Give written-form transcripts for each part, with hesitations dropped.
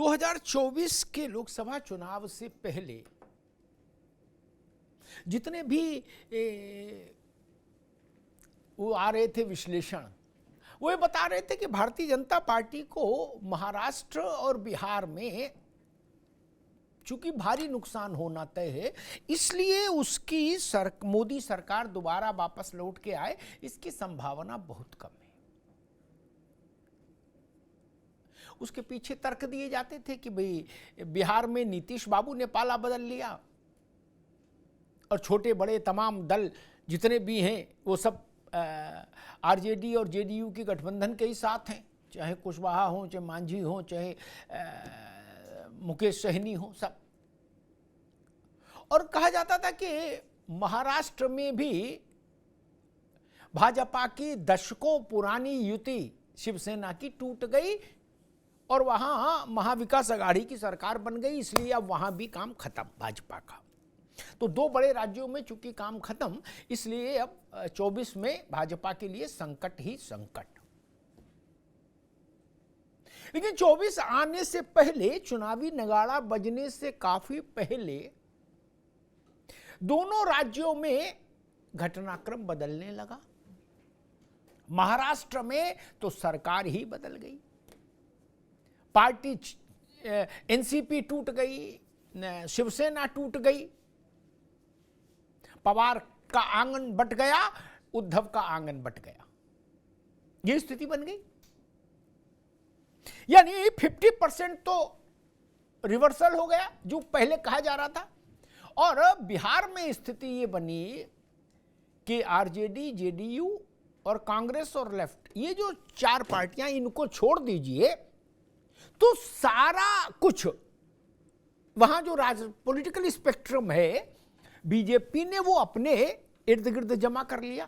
2024 के लोकसभा चुनाव से पहले जितने भी वो आ रहे थे विश्लेषण, वो ये बता रहे थे कि भारतीय जनता पार्टी को महाराष्ट्र और बिहार में चूंकि भारी नुकसान होना तय है, इसलिए उसकी मोदी सरकार दोबारा वापस लौट के आए, इसकी संभावना बहुत कम है। उसके पीछे तर्क दिए जाते थे कि भाई बिहार में नीतीश बाबू ने पाला बदल लिया और छोटे बड़े तमाम दल जितने भी हैं वो सब आरजेडी और जेडीयू के गठबंधन के ही साथ हैं, चाहे कुशवाहा हो, चाहे मांझी हो, चाहे मुकेश सहनी हो, सब। और कहा जाता था कि महाराष्ट्र में भी भाजपा की दशकों पुरानी युति शिवसेना की टूट गई और वहां महाविकास अघाड़ी की सरकार बन गई, इसलिए अब वहां भी काम खत्म भाजपा का। तो दो बड़े राज्यों में चूंकि काम खत्म, इसलिए अब 24 में भाजपा के लिए संकट ही संकट। लेकिन 24 आने से पहले, चुनावी नगाड़ा बजने से काफी पहले दोनों राज्यों में घटनाक्रम बदलने लगा। महाराष्ट्र में तो सरकार ही बदल गई, पार्टी एनसीपी टूट गई, शिवसेना टूट गई, पवार का आंगन बट गया, उद्धव का आंगन बट गया, यह स्थिति बन गई। यानी 50% तो रिवर्सल हो गया जो पहले कहा जा रहा था। और बिहार में स्थिति ये बनी कि आरजेडी, जेडीयू और कांग्रेस और लेफ्ट, ये जो चार पार्टियां, इनको छोड़ दीजिए तो सारा कुछ वहां जो पॉलिटिकल स्पेक्ट्रम है, बीजेपी ने वो अपने इर्द गिर्द जमा कर लिया।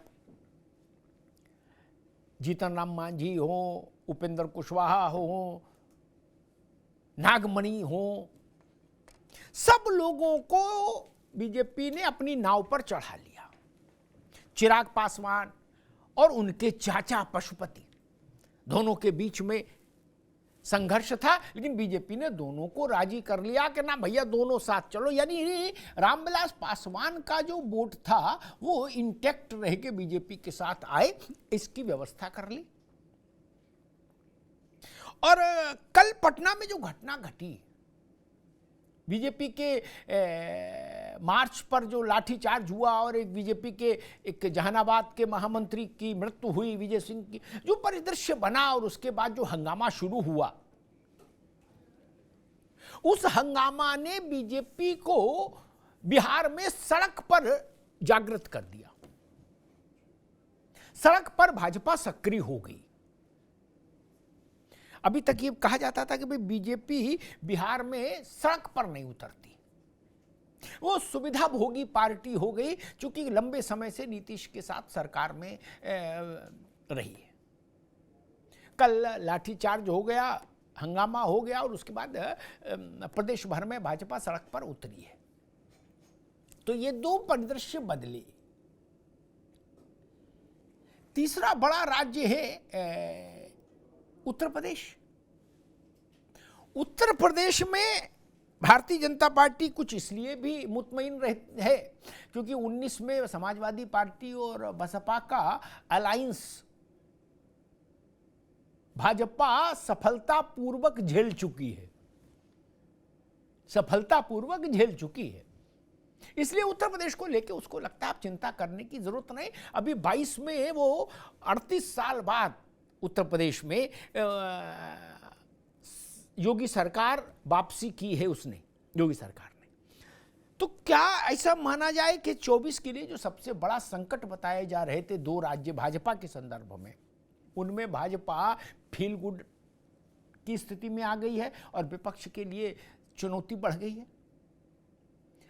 जीतन राम मांझी हो, उपेंद्र कुशवाहा हो, नागमणि हो, सब लोगों को बीजेपी ने अपनी नाव पर चढ़ा लिया। चिराग पासवान और उनके चाचा पशुपति, दोनों के बीच में संघर्ष था, लेकिन बीजेपी ने दोनों को राजी कर लिया कि ना भैया दोनों साथ चलो। यानी रामविलास पासवान का जो वोट था वो इंटैक्ट रह के बीजेपी के साथ आए, इसकी व्यवस्था कर ली। और कल पटना में जो घटना घटी, बीजेपी के मार्च पर जो लाठीचार्ज हुआ और एक बीजेपी के एक जहानाबाद के महामंत्री की मृत्यु हुई, विजय सिंह की, जो परिदृश्य बना और उसके बाद जो हंगामा शुरू हुआ, उस हंगामा ने बीजेपी को बिहार में सड़क पर जागृत कर दिया। सड़क पर भाजपा सक्रिय हो गई। अभी तक ये कहा जाता था कि भाई बीजेपी बिहार में सड़क पर नहीं उतरती, वो सुविधा भोगी पार्टी हो गई, चूंकि लंबे समय से नीतीश के साथ सरकार में रही है। कल लाठीचार्ज हो गया, हंगामा हो गया और उसके बाद प्रदेश भर में भाजपा सड़क पर उतरी है। तो ये दो परिदृश्य बदले। तीसरा बड़ा राज्य है उत्तर प्रदेश। उत्तर प्रदेश में भारतीय जनता पार्टी कुछ इसलिए भी मुतमईन है क्योंकि 19 में समाजवादी पार्टी और बसपा का अलायंस भाजपा सफलतापूर्वक झेल चुकी है, सफलतापूर्वक झेल चुकी है। इसलिए उत्तर प्रदेश को लेकर उसको लगता है अब चिंता करने की जरूरत नहीं। अभी 22 में वो 38 साल बाद उत्तर प्रदेश में योगी सरकार वापसी की है, उसने, योगी सरकार ने। तो क्या ऐसा माना जाए कि 24 के लिए जो सबसे बड़ा संकट बताए जा रहे थे दो राज्य भाजपा के संदर्भ में, उनमें भाजपा फील गुड की स्थिति में आ गई है और विपक्ष के लिए चुनौती बढ़ गई है?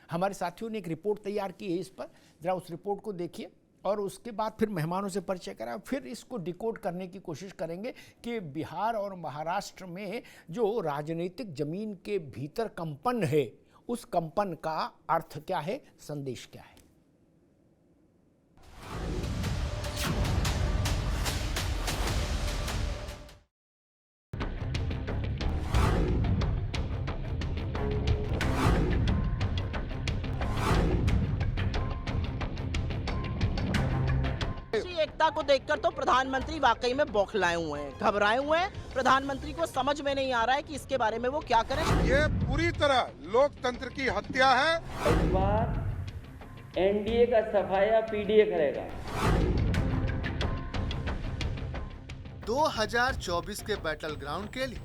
हमारे साथियों ने एक रिपोर्ट तैयार की है इस पर, जरा उस रिपोर्ट को देखिए और उसके बाद फिर मेहमानों से परिचय कराएं, फिर इसको डिकोड करने की कोशिश करेंगे कि बिहार और महाराष्ट्र में जो राजनीतिक जमीन के भीतर कंपन है, उस कंपन का अर्थ क्या है, संदेश क्या है। एकता को देखकर तो प्रधानमंत्री वाकई में बौखलाए हुए हैं, घबराए हुए हैं। प्रधानमंत्री को समझ में नहीं आ रहा है कि इसके बारे में वो क्या करें। ये पूरी तरह लोकतंत्र की हत्या है। इस बार एनडीए का सफाया पीडीए करेगा। 2024 के बैटल ग्राउंड के लिए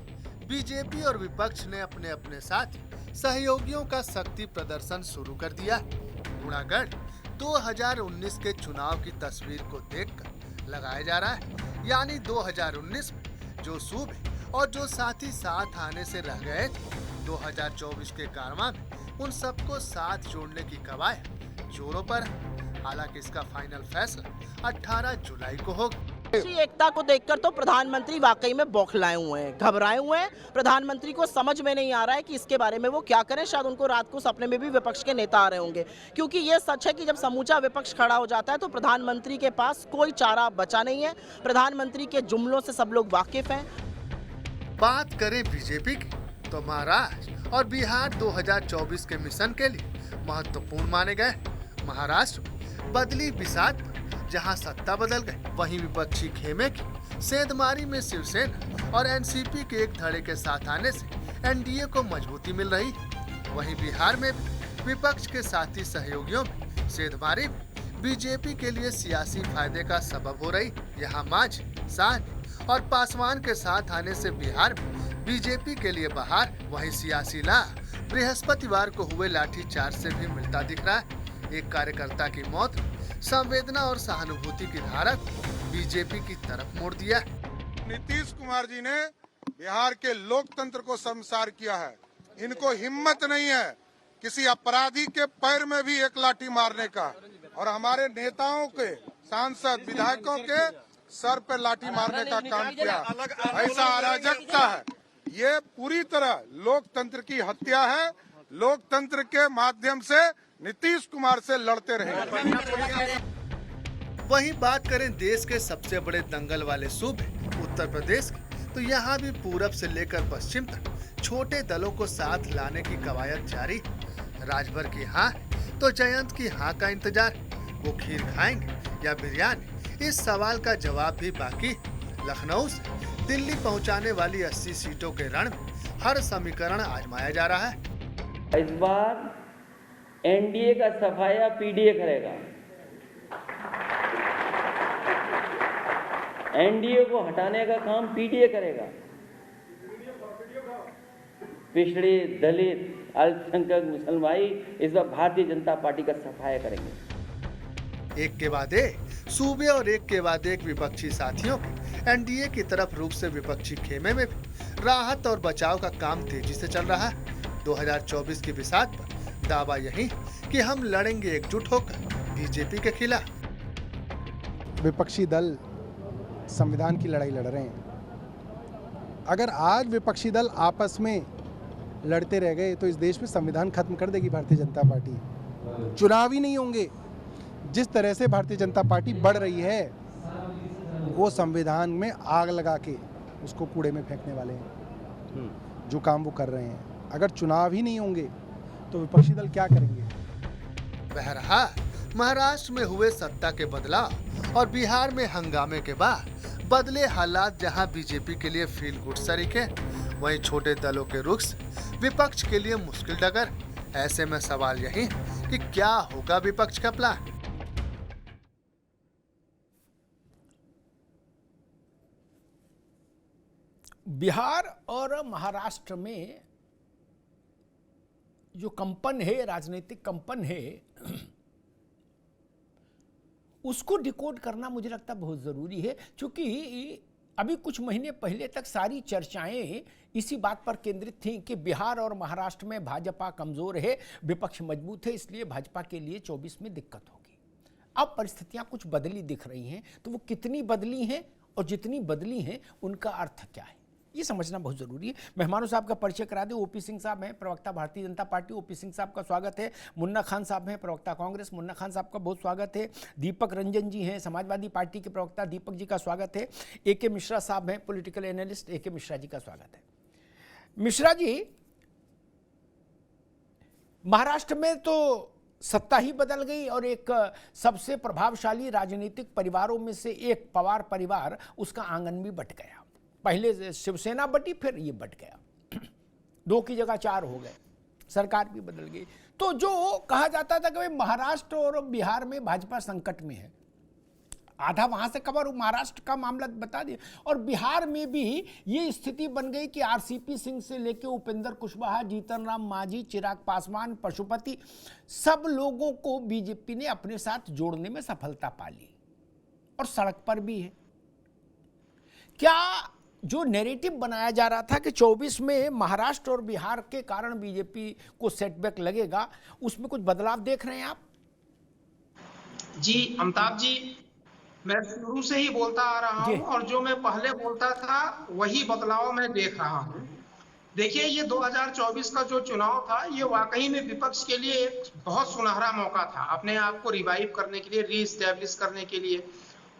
बीजेपी और विपक्ष ने अपने अपने साथ सहयोगियों का शक्ति प्रदर्शन शुरू कर दिया। गुणागढ़ 2019 के चुनाव की तस्वीर को देखकर लगाया जा रहा है, यानी 2019 में जो सूबे और जो साथी साथ आने से रह गए थे, 2024 के कारवां में उन सबको साथ जोड़ने की कवायद जोरों पर। हालांकि इसका फाइनल फैसला 18 जुलाई को होगा। राष्ट्रीय एकता को देखकर तो प्रधानमंत्री वाकई में बौखलाए हुए हैं, घबराए हुए हैं। प्रधानमंत्री को समझ में नहीं आ रहा है कि इसके बारे में वो क्या करें। शायद उनको रात को सपने में भी विपक्ष के नेता आ रहे होंगे, क्योंकि ये सच है कि जब समूचा विपक्ष खड़ा हो जाता है तो प्रधानमंत्री के पास कोई चारा बचा नहीं है। प्रधानमंत्री के जुमलों से सब लोग वाकिफ हैं। बात करें बीजेपी की तो महाराष्ट्र और बिहार 2024 के मिशन के लिए महत्वपूर्ण माने गए। महाराष्ट्र में बदली बिसात जहां सत्ता बदल गई, वहीं विपक्षी खेमे की सेंधमारी में शिवसेना और एनसीपी के एक धड़े के साथ आने से एनडीए को मजबूती मिल रही। वहीं बिहार में भी विपक्ष के साथी सहयोगियों में सेंधमारी बीजेपी के लिए सियासी फायदे का सबब हो रही। यहाँ मांझी, साहनी और पासवान के साथ आने से बिहार में बीजेपी के लिए बहार। वहीं सियासी लाभ बृहस्पतिवार को हुए लाठीचार्ज से भी मिलता दिख रहा है। एक कार्यकर्ता की मौत संवेदना और सहानुभूति की धारा बीजेपी की तरफ मोड़ दिया। नीतीश कुमार जी ने बिहार के लोकतंत्र को शर्मसार किया है। इनको हिम्मत नहीं है किसी अपराधी के पैर में भी एक लाठी मारने का, और हमारे नेताओं के, सांसद, विधायकों के सर पर लाठी मारने का काम किया। ऐसा अराजकता है। ये पूरी तरह लोकतंत्र की हत्या है। लोकतंत्र के माध्यम से नीतीश कुमार से लड़ते रहे। वहीं बात करें देश के सबसे बड़े दंगल वाले सूबे उत्तर प्रदेश की, तो यहाँ भी पूरब से लेकर पश्चिम तक छोटे दलों को साथ लाने की कवायद जारी। राजभर की हाँ तो जयंत की हाँ का इंतजार। वो खीर खाएंगे या बिरयानी, इस सवाल का जवाब भी बाकी। लखनऊ से दिल्ली पहुँचाने वाली 80 सीटों के रण में हर समीकरण आजमाया जा रहा है। इस बार एनडीए का सफाया पीडीए करेगा। एनडीए को हटाने का काम पीडीए करेगा। पिछड़े, दलित, अल्पसंख्यक, मुसलमान भाई इस बार भारतीय जनता पार्टी का सफाया करेंगे। एक के बाद एक सूबे और एक के बाद एक विपक्षी साथियों के एनडीए की तरफ रुख से विपक्षी खेमे में भी राहत और बचाव का काम तेजी से चल रहा है। 2024 की बिसात पर दावा यही कि हम लड़ेंगे एकजुट होकर बीजेपी के खिलाफ। विपक्षी दल संविधान की लड़ाई लड़ रहे हैं। अगर आज विपक्षी दल आपस में लड़ते रह गए तो इस देश में संविधान खत्म कर देगी भारतीय जनता पार्टी। चुनाव ही नहीं होंगे। जिस तरह से भारतीय जनता पार्टी बढ़ रही है, वो संविधान में आग लगा के उसको कूड़े में फेंकने वाले हैं। जो काम वो कर रहे हैं, अगर चुनाव ही नहीं होंगे तो विपक्षी दल क्या करेंगे। बहरहाल महाराष्ट्र में हुए सत्ता के बदलाव और बिहार में हंगामे के बाद बदले हालात जहां बीजेपी के लिए फील गुड सरीखे, वहीं छोटे दलों के रुख से विपक्ष के लिए मुश्किल डगर। ऐसे में सवाल यही कि क्या होगा विपक्ष का प्लान। बिहार और महाराष्ट्र में जो कंपन है, राजनीतिक कंपन है, उसको डिकोड करना मुझे लगता बहुत ज़रूरी है, क्योंकि अभी कुछ महीने पहले तक सारी चर्चाएं इसी बात पर केंद्रित थीं कि बिहार और महाराष्ट्र में भाजपा कमज़ोर है, विपक्ष मजबूत है, इसलिए भाजपा के लिए 24 में दिक्कत होगी। अब परिस्थितियां कुछ बदली दिख रही हैं, तो वो कितनी बदली हैं और जितनी बदली हैं उनका अर्थ क्या है, ये समझना बहुत जरूरी है। मेहमानों साहब का परिचय करा दें। ओपी सिंह साहब हैं, प्रवक्ता भारतीय जनता पार्टी, ओपी सिंह साहब का स्वागत है। मुन्ना खान साहब हैं, प्रवक्ता कांग्रेस, मुन्ना खान साहब का बहुत स्वागत है। दीपक रंजन जी हैं, समाजवादी पार्टी के प्रवक्ता, दीपक जी का स्वागत है। ए.के. मिश्रा साहब हैं, political analyst, A K. Mishra ji का स्वागत है। मिश्रा जी, महाराष्ट्र में तो सत्ता ही बदल गई और एक सबसे प्रभावशाली राजनीतिक परिवारों में से एक पवार परिवार, उसका आंगन भी बट गया। पहले शिवसेना बटी, फिर ये बट गया, 2 की जगह 4 हो गए, सरकार भी बदल गई। तो जो कहा जाता था कि भाई महाराष्ट्र और बिहार में भाजपा संकट में है, आधा वहां से कवर महाराष्ट्र का मामला बता दिया, और बिहार में भी ये स्थिति बन गई कि आरसीपी सिंह से लेके उपेंद्र कुशवाहा, जीतन राम मांझी, चिराग पासवान, पशुपति, सब लोगों को बीजेपी ने अपने साथ जोड़ने में सफलता पा ली और सड़क पर भी है। क्या जो नैरेटिव बनाया जा रहा था कि 24 में महाराष्ट्र और बिहार के कारण बीजेपी को सेटबैक लगेगा, उसमें कुछ बदलाव देख रहे हैं आप? जी अमिताभ जी, मैं शुरू से ही बोलता आ रहा हूं और जो मैं पहले बोलता था वही बदलाव मैं देख रहा हूं। देखिए, ये 2024 का जो चुनाव था, ये वाकई में विपक्ष के लिए एक बहुत सुनहरा मौका था अपने आप को रिवाइव करने के लिए, रीस्टैब्लिश करने के लिए,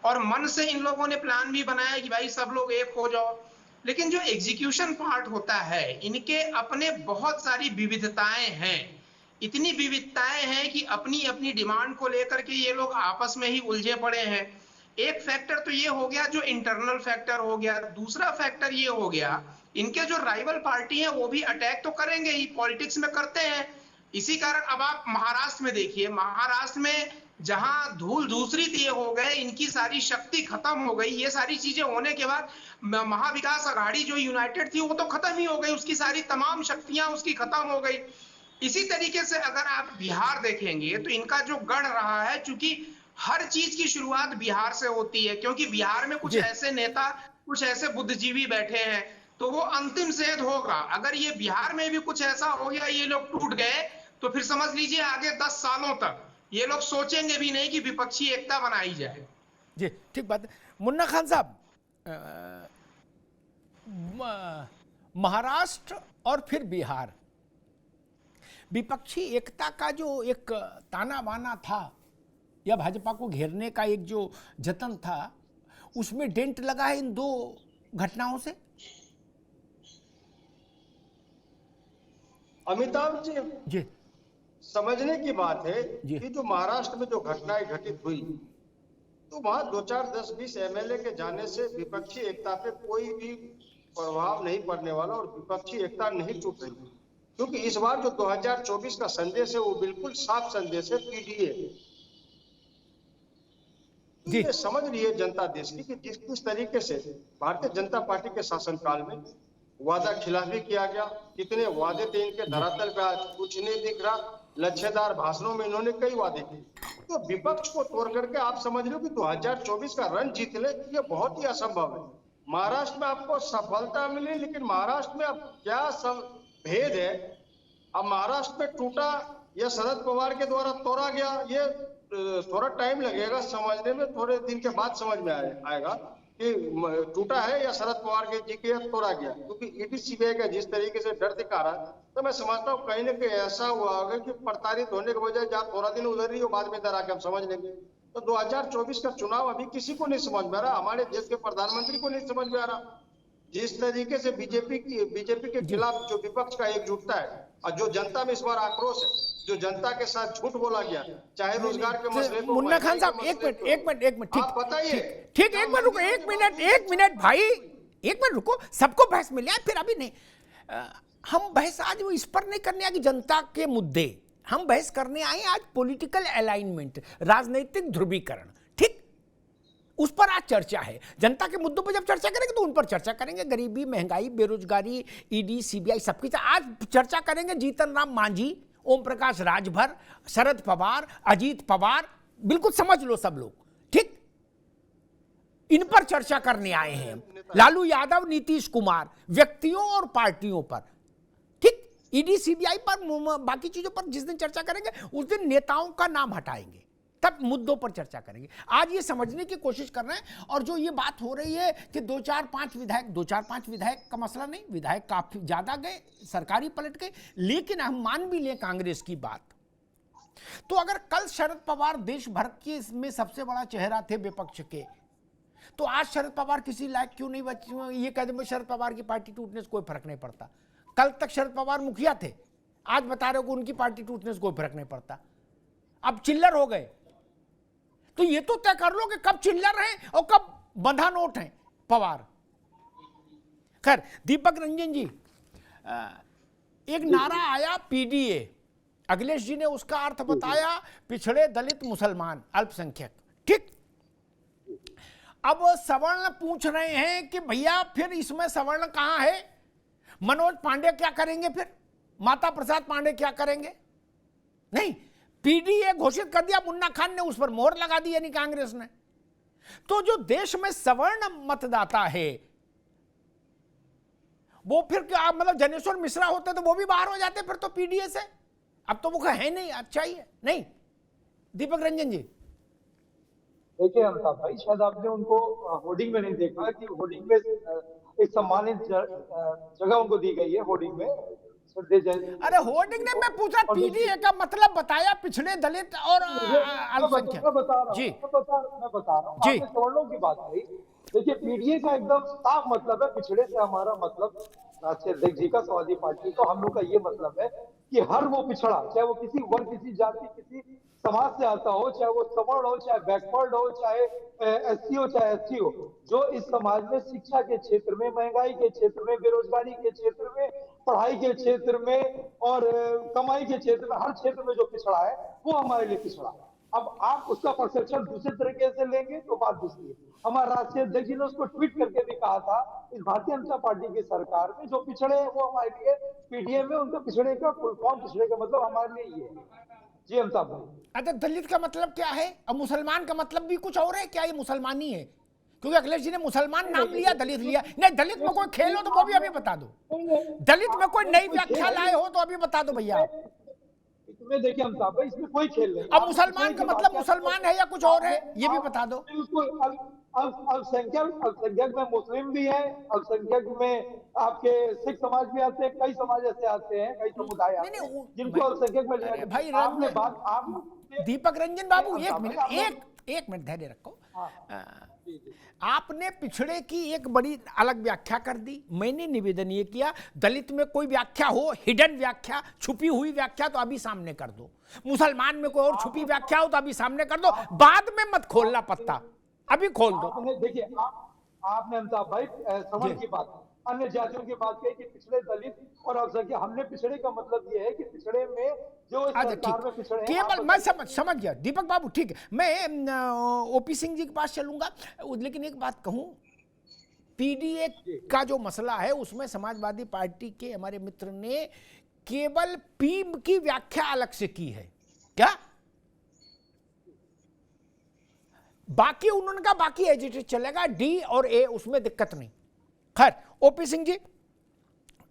और मन से इन लोगों ने प्लान भी बनाया कि भाई सब लोग एक हो जाओ। लेकिन जो एग्जीक्यूशन पार्ट होता है, इनके अपने बहुत सारी विविधताएं हैं, इतनी विविधताएं हैं कि अपनी अपनी डिमांड को लेकर के ये लोग आपस में ही उलझे पड़े हैं। एक फैक्टर तो ये हो गया जो इंटरनल फैक्टर हो गया, दूसरा फैक्टर ये हो गया इनके जो राइवल पार्टी है वो भी अटैक तो करेंगे ही, पॉलिटिक्स में करते हैं। इसी कारण अब आप महाराष्ट्र में देखिए, महाराष्ट्र में जहां धूल दूसरी दिए हो गए, इनकी सारी शक्ति खत्म हो गई। ये सारी चीजें होने के बाद महाविकास अघाड़ी जो यूनाइटेड थी वो तो खत्म ही हो गई, उसकी सारी तमाम शक्तियां उसकी खत्म हो गई। इसी तरीके से अगर आप बिहार देखेंगे तो इनका जो गढ़ रहा है, चूंकि हर चीज की शुरुआत बिहार से होती है, क्योंकि बिहार में कुछ ऐसे नेता, कुछ ऐसे बुद्धिजीवी बैठे हैं, तो वो अंतिम सेध होगा। अगर ये बिहार में भी कुछ ऐसा हो गया, ये लोग टूट गए, तो फिर समझ लीजिए आगे 10 सालों तक ये लोग सोचेंगे भी नहीं कि विपक्षी एकता बनाई जाए। जी ठीक बात है। मुन्ना खान साहब, महाराष्ट्र और फिर बिहार, विपक्षी एकता का जो एक ताना बाना था या भाजपा को घेरने का एक जो जतन था, उसमें डेंट लगा है इन 2 घटनाओं से? अमिताभ जी, समझने की बात है कि जो महाराष्ट्र में जो घटनाएं घटित हुई, तो वहां 2, 4, 10, 20 एमएलए के जाने से विपक्षी एकता पे कोई भी प्रभाव नहीं पड़ने वाला और विपक्षी एकता नहीं टूट रही, क्योंकि इस बार जो 2024 का संदेश है वो बिल्कुल साफ संदेश है, पीडीए। ये समझ रही है जनता देश की कि किस तरीके से भारतीय जनता पार्टी के शासनकाल में वादा खिलाफी किया गया, कितने वादे थे इनके धरातल पे आज कुछ नहीं दिख रहा। लच्छेदार भाषणों में इन्होंने कई वादे किए, तो विपक्ष को तोड़ करके आप समझ लो कि 2024 का रन जीत ले, ये बहुत ही असंभव है। महाराष्ट्र में आपको सफलता मिली, लेकिन महाराष्ट्र में अब क्या भेद है? अब महाराष्ट्र में टूटा या शरद पवार के द्वारा तोड़ा गया, ये थोड़ा टाइम लगेगा समझने में, थोड़े दिन के बाद समझ में आएगा कि टूटा है या शरद पवार के जी के तोड़ा गया, क्योंकि ईडी सीबीआई का जिस तरीके से डर दिखा रहा है, तो मैं समझता हूँ कहीं ना कहीं ऐसा हुआ होगा कि प्रताड़ित होने के बजाय जहाँ थोड़ा दिन उधर रही हो, बाद में इधर आके हम समझ लेंगे। तो 2024 का चुनाव अभी किसी को नहीं समझ में आ रहा, हमारे देश के प्रधानमंत्री को नहीं समझ में आ रहा। जिस तरीके से बीजेपी के खिलाफ जो विपक्ष का एकजुटता है और जो जनता में इस बार आक्रोश है, जो जनता के साथ झूठ बोला गया, चाहे रोजगार के मसले को, मुन्ना खान साहब एक मिनट ठीक बताइए, ठीक, एक मिनट रुको, एक मिनट भाई, एक मिनट रुको, सबको बहस मिल जाए फिर, अभी नहीं। हम बहस आज इस पर नहीं करने आए कि जनता के मुद्दे, हम बहस करने आए आज पॉलिटिकल अलाइनमेंट, राजनीतिक ध्रुवीकरण, ठीक, उस पर आज चर्चा है। जनता के मुद्दों पर जब चर्चा करेंगे तो उन पर चर्चा करेंगे, गरीबी, महंगाई, बेरोजगारी, ईडी, सीबीआई, सबकी आज चर्चा करेंगे। जीतन राम मांझी, ओम प्रकाश राजभर, शरद पवार, अजीत पवार, बिल्कुल समझ लो सब लोग, ठीक, इन पर चर्चा करने आए हैं। लालू यादव, नीतीश कुमार, व्यक्तियों और पार्टियों पर, ठीक, ईडी सीबीआई पर, बाकी चीजों पर जिस दिन चर्चा करेंगे उस दिन नेताओं का नाम हटाएंगे, तब मुद्दों पर चर्चा करेंगे। आज ये समझने की कोशिश कर रहे हैं। और जो ये बात हो रही है कि 2-4-5 विधायक का मसला नहीं, विधायक काफी ज्यादा गए, सरकारी पलट गए, लेकिन हम मान भी लें कांग्रेस की बात, तो अगर कल शरद पवार देश भर के में सबसे बड़ा चेहरा थे विपक्ष के, तो आज शरद पवार किसी लायक क्यों नहीं बचे? ये कह दें शरद पवार की पार्टी टूटने से कोई फर्क नहीं पड़ता। कल तक शरद पवार मुखिया थे, आज बता रहे हो कि उनकी पार्टी टूटने से कोई फर्क नहीं पड़ता। अब चिल्लर हो गए। तो ये तो तय कर लो कि कब चिल्लर हैं और कब बंधा नोट हैं पवार। खैर दीपक रंजन जी, एक नारा आया पीडीए, अखिलेश जी ने उसका अर्थ बताया पिछड़े, दलित, मुसलमान, अल्पसंख्यक। ठीक, अब सवर्ण पूछ रहे हैं कि भैया फिर इसमें सवर्ण कहां है? मनोज पांडे क्या करेंगे? फिर माता प्रसाद पांडे क्या करेंगे? नहीं, पीडीए घोषित कर दिया, मुन्ना खान ने उस पर मोहर लगा दी, यानी कांग्रेस ने। तो जो देश में सवर्ण मतदाता है वो फिर क्या, मतलब जनेश्वर मिश्रा होते तो वो भी बाहर हो जाते फिर तो पीडीए से। अब तो वो है नहीं, अच्छा ही है नहीं। दीपक रंजन जी, देखिए अमिताभ भाई, शायद आपने उनको होर्डिंग में नहीं देखा कि होर्डिंग में एक सम्मानित जगह उनको दी गई है होर्डिंग में। अरे होर्डिंग ने, मैं पूछा पीडीए का मतलब बताया पिछड़े, दलित और अल्पसंख्यक। मैं बता रहा हूँ जी, आपने सवर्णों की बात कही। देखिए पीडीए का एकदम साफ मतलब है, पिछड़े से हमारा मतलब राष्ट्रीय अध्यक्ष जी का, समाजवादी पार्टी का, हम लोग का ये मतलब है कि हर वो पिछड़ा, चाहे वो किसी वर्ग, किसी जाति, किसी समाज से आता हो, चाहे वो सवर्ण हो, चाहे बैकवर्ड हो, चाहे एससी हो, चाहे एसटी हो, जो इस समाज में शिक्षा के क्षेत्र में, महंगाई के क्षेत्र में, बेरोजगारी के क्षेत्र में, पढ़ाई के क्षेत्र में और कमाई के क्षेत्र में, हर क्षेत्र में जो पिछड़ा है वो हमारे लिए पिछड़ा है। अब आप उसका परसेप्शन दूसरे तरीके से लेंगे तो बात दूसरी है। हमारे राष्ट्रीय अध्यक्ष जी ने उसको ट्वीट करके भी कहा था, इस भारतीय जनता पार्टी की सरकार में जो पिछड़े हैं वो हमारे लिए, पीडीए में उनका पिछड़े का फुल फॉर्म, पिछड़े का मतलब हमारे लिए ये है। जी अमिताभ भाई। अच्छा, दलित का मतलब क्या है? और मुसलमान का मतलब भी कुछ और है क्या? ये मुसलमानी है? क्योंकि अखिलेश जी ने मुसलमान नाम लिया, दलित लिया नहीं। दलित में कोई खेल हो तो वो भी अभी बता दो। दलित में कोई नई व्याख्या लाए हो तो अभी बता दो भैया। इसमें देखिए अमिताभ भाई, इसमें कोई खेल नहीं। अब मुसलमान का मतलब मुसलमान है या कुछ और है, ये भी बता दो। अल्पसंख्यक में मुस्लिम भी है, अल्पसंख्यक में आपके सिख समाज भी आते हैं, कई समाज ऐसे आते हैं, कई समुदाय आते हैं जिनको अल्पसंख्यक में लिया। भाई आपने बात, आप दीपक रंजन बाबू, एक मिनट धैर्य रखो। आपने पिछड़े की एक बड़ी अलग व्याख्या कर दी, मैंने निवेदन ये किया दलित में कोई व्याख्या हो, हिडन व्याख्या, छुपी हुई व्याख्या तो अभी सामने कर दो। मुसलमान में कोई और छुपी व्याख्या हो तो अभी सामने कर दो, बाद में मत खोलना पत्ता, अभी खोल दो। देखिए आपने अमिताभ भाई सवर्ण की बात, अन्य जातियों की बात कही कि पिछड़े, दलित और अल्पसंख्यक। हमने पिछड़े का मतलब ये है कि पिछड़े में जो सरकार में पिछड़े हैं। केवल मैं समझ गया दीपक बाबू, ठीक है। मैं ओपी सिंह जी के पास चलूंगा, लेकिन एक बात कहूं, पीडीए का जो मसला है उसमें समाजवादी पार्टी के हमारे मित्र ने केवल पी की व्याख्या अलग से की है क्या? बाकी उन्होंने कहा बाकी एजिटेट चलेगा, डी और ए उसमें दिक्कत नहीं। खैर ओपी सिंह जी,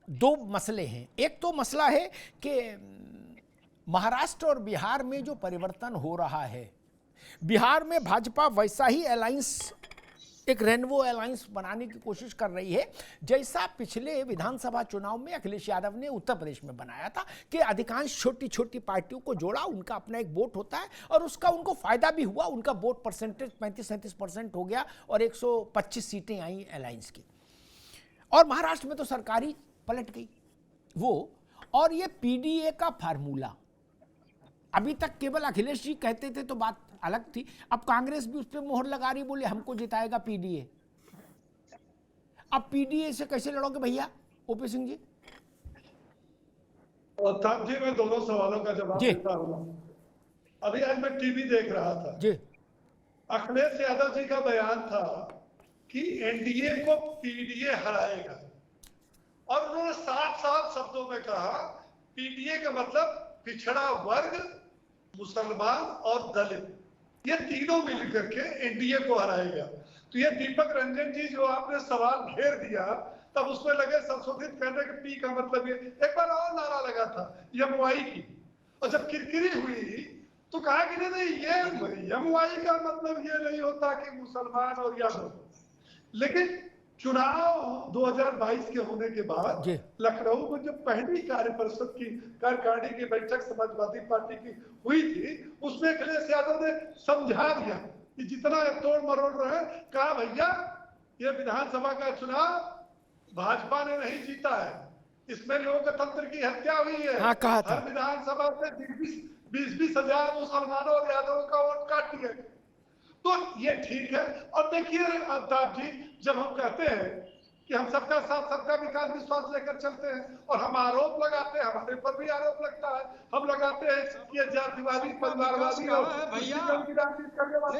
दो मसले हैं। एक तो मसला है कि महाराष्ट्र और बिहार में जो परिवर्तन हो रहा है, बिहार में भाजपा वैसा ही अलायंस, एक रेनबो अलायंस बनाने की कोशिश कर रही है जैसा पिछले विधानसभा चुनाव में अखिलेश यादव ने उत्तर प्रदेश में बनाया था कि अधिकांश छोटी छोटी पार्टियों को जोड़ा, उनका अपना एक वोट होता है और उसका उनको फायदा भी हुआ। उनका वोट परसेंटेज 35-37% हो गया और 125 सीटें आई अलायंस की। और महाराष्ट्र में तो सरकारी पलट गई वो। और ये पीडीए का फार्मूला अभी तक केवल अखिलेश जी कहते थे तो बात अलग थी, अब कांग्रेस भी उस पर मोहर लगा रही, बोले हमको जिताएगा पीडीए। अब पीडीए से कैसे लड़ोगे भैया ओपी सिंह जी? साहब जी, मैं दोनों सवालों का जवाब देता हूँ। अभी आज मैं टीवी देख रहा था जी, अखिलेश यादव जी का बयान था कि एनडीए को पीडीए हराएगा और उन्होंने साफ शब्दों में कहा पीडीए का मतलब पिछड़ा वर्ग, मुसलमान और दलित, ये तीनों मिलकर के एनडीए को हराएगा। तो ये दीपक रंजन जी जो आपने सवाल घेर दिया, तब उसमें लगे संशोधित करने के पी का मतलब ये। एक बार और नारा लगा था यमुआई की, और जब किरकिरी हुई तो कहा कि नहीं ये यमुआई का मतलब ये नहीं होता कि मुसलमान और यादव। लेकिन चुनाव 2022 के होने के बाद लखनऊ में जो पहली कार्यपरिषद की कार्यकारिणी की बैठक समाजवादी पार्टी की हुई थी, उसमें अखिलेश यादव ने समझा दिया कि जितना तोड़ मरोड़ रहे, कहा भैया ये विधानसभा का चुनाव भाजपा ने नहीं जीता है, इसमें लोकतंत्र की हत्या हुई है। हाँ, कहा था। हर विधानसभा से 20-20 हजार मुसलमानों और यादवों का वोट काट दिए। तो ये ठीक है। और देखिए अल्ताफ जी, जब हम कहते हैं कि हम सबका साथ सबका विकास विश्वास लेकर चलते हैं और हम आरोप लगाते हैं, हमारे पर भी आरोप लगता है, हम लगाते हैं कि ये जातिवादी परिवारवादी और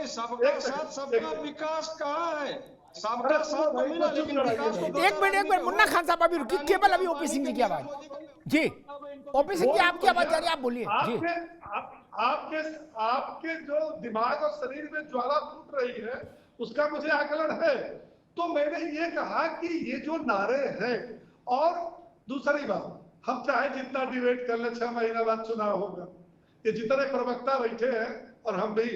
सबका साथ सबका विकास कहाँ है? सबका साथ तो मिला, लेकिन विकास को एक मिनट मुन्ना खान साहब अभी रुकिए, केवल अभी ओपी सिंह जी की आवाज। जी ओपी सिंह जी आपकी आवाज जा रही है, आप बोलिए जी। आपके जो दिमाग और शरीर में ज्वाला फूट रही है उसका मुझे आकलन है। तो मैंने ये कहा कि ये जो नारे हैं, और दूसरी बात, हम चाहे जितना डिबेट कर ले, 6 महीना बाद चुनाव होगा, ये जितने प्रवक्ता बैठे हैं और हम भी,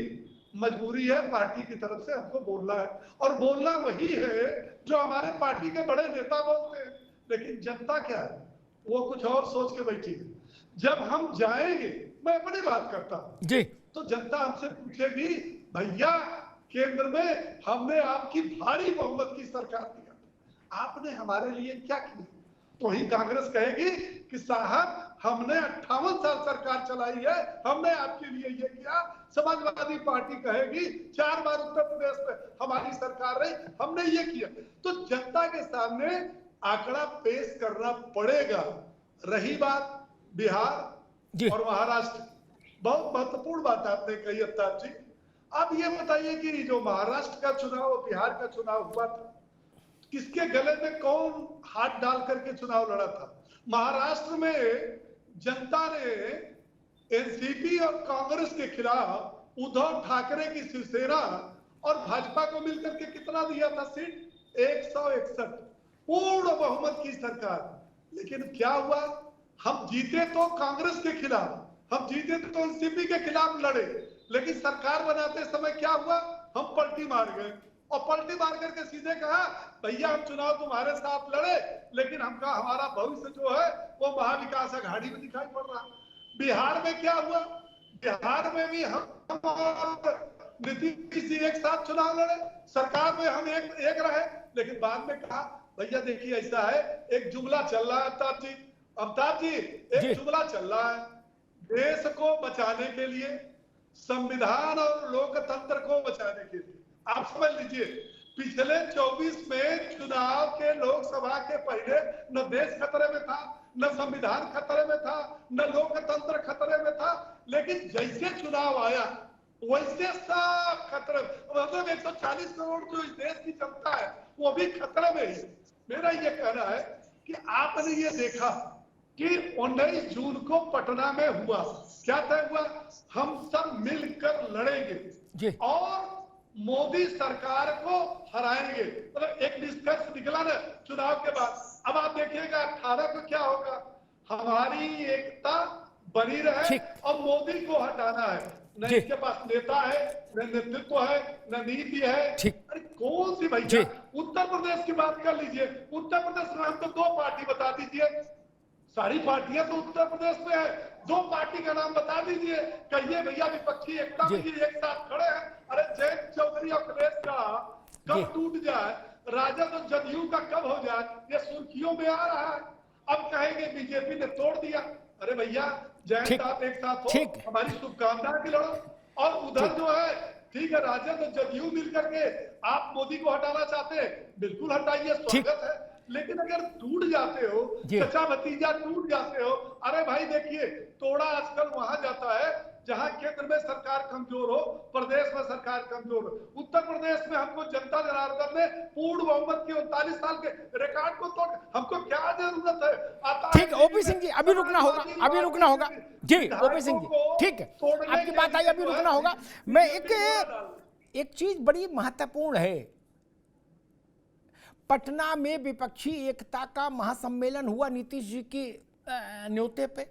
मजबूरी है पार्टी की तरफ से हमको बोलना है, और बोलना वही है जो हमारे पार्टी के बड़े नेता बोलते हैं। लेकिन जनता क्या है, वो कुछ और सोच के बैठी है। जब हम जाएंगे, मैं अपनी बात करता हूं जी, तो जनता हमसे पूछेगी, भैया केंद्र में हमने आपकी भारी बहुमत की सरकार दिया, आपने हमारे लिए क्या किया? तो ही कांग्रेस कहेगी कि साहब हमने 58 साल सरकार चलाई है, हमने आपके लिए ये किया। समाजवादी पार्टी कहेगी 4 बार उत्तर प्रदेश में हमारी सरकार रही, हमने ये किया। तो जनता के सामने आंकड़ा पेश करना पड़ेगा। रही बात बिहार और महाराष्ट्र, बहुत महत्वपूर्ण बात आपने कही अत्तार जी। अब ये बताइए कि जो महाराष्ट्र का चुनाव और बिहार का चुनाव हुआ था, किसके गले में कौन हाथ डाल करके चुनाव लड़ा था? महाराष्ट्र में जनता ने एनसीपी और कांग्रेस के खिलाफ उद्धव ठाकरे की शिवसेना और भाजपा को मिलकर के कितना दिया था सीट? 161, पूर्ण बहुमत की सरकार। लेकिन क्या हुआ? हम जीते तो कांग्रेस के खिलाफ, हम जीते तो एनसीपी के खिलाफ लड़े, लेकिन सरकार बनाते समय क्या हुआ? हम पलटी मार गए, और पलटी मार करके सीधे कहा, भैया हम चुनाव तुम्हारे साथ लड़े, लेकिन हमारा भविष्य जो है वो महाविकास अघाड़ी में दिखाई पड़ रहा। बिहार में क्या हुआ? बिहार में भी हम नीतीश जी एक साथ चुनाव लड़े, सरकार में हम एक रहे, लेकिन बाद में कहा, भैया देखिए ऐसा है, एक जुमला चल रहा है अमिताभ जी, एक जुमला चल रहा है, देश को बचाने के लिए, संविधान और लोकतंत्र को बचाने के लिए। आप समझ लीजिए, पिछले 24 में चुनाव के लोकसभा के पहले न देश खतरे में था, न संविधान खतरे में था, न लोकतंत्र खतरे में था, लेकिन जैसे चुनाव आया वैसे सब खतरे, मतलब 140 करोड़ जो इस देश की जनता है वो भी खतरे में है। मेरा ये कहना है कि आपने ये देखा कि 19 जून को पटना में हुआ, क्या तय हुआ? हम सब मिलकर लड़ेंगे और मोदी सरकार को हराएंगे। मतलब एक निष्कर्ष निकला ना चुनाव के बाद। अब आप देखिएगा 18 को क्या होगा। हमारी एकता बनी रहे और मोदी को हटाना है। न इसके पास नेता है, न नेतृत्व है, न नीति है। अरे कौन सी भैया? उत्तर प्रदेश की बात कर लीजिए। उत्तर प्रदेश में हमको 2 पार्टी बता दीजिए। सारी पार्टियां तो उत्तर प्रदेश में है, 2 पार्टी का नाम बता दीजिए। कहिए भैया विपक्षी एकता में ये एक साथ खड़े हैं। अरे जयंत चौधरी और अखिलेश का कब टूट जाए, राजद और जदयू का कब हो जाए, ये सुर्खियों में आ रहा है। अब कहेंगे बीजेपी ने तोड़ दिया। अरे भैया जयंत आप एक साथ हो, हमारी शुभकामनाएं भी लड़ो। और उधर जो है ठीक है, राजद और जदयू मिलकर के आप मोदी को हटाना चाहते हैं, बिल्कुल हटाइए, स्वागत है। लेकिन अगर टूट जाते हो, चचा भतीजा टूट जाते हो, अरे भाई देखिए तोड़ा आजकल वहां जाता है जहां केंद्र में सरकार कमजोर हो, प्रदेश में सरकार कमजोर हो। उत्तर प्रदेश में हमको जनता जनार्दन ने पूर्ण बहुमत के 39 साल के रिकॉर्ड को तोड़, हमको क्या जरूरत है? ठीक है ओपी सिंह जी, अभी रुकना होगा, अभी रुकना होगा जी। ओपी सिंह जी ठीक है, आपकी बात आई, अभी रुकना होगा। मैं एक चीज बड़ी महत्वपूर्ण है, पटना में विपक्षी एकता का महासम्मेलन हुआ नीतीश जी की न्योते पे।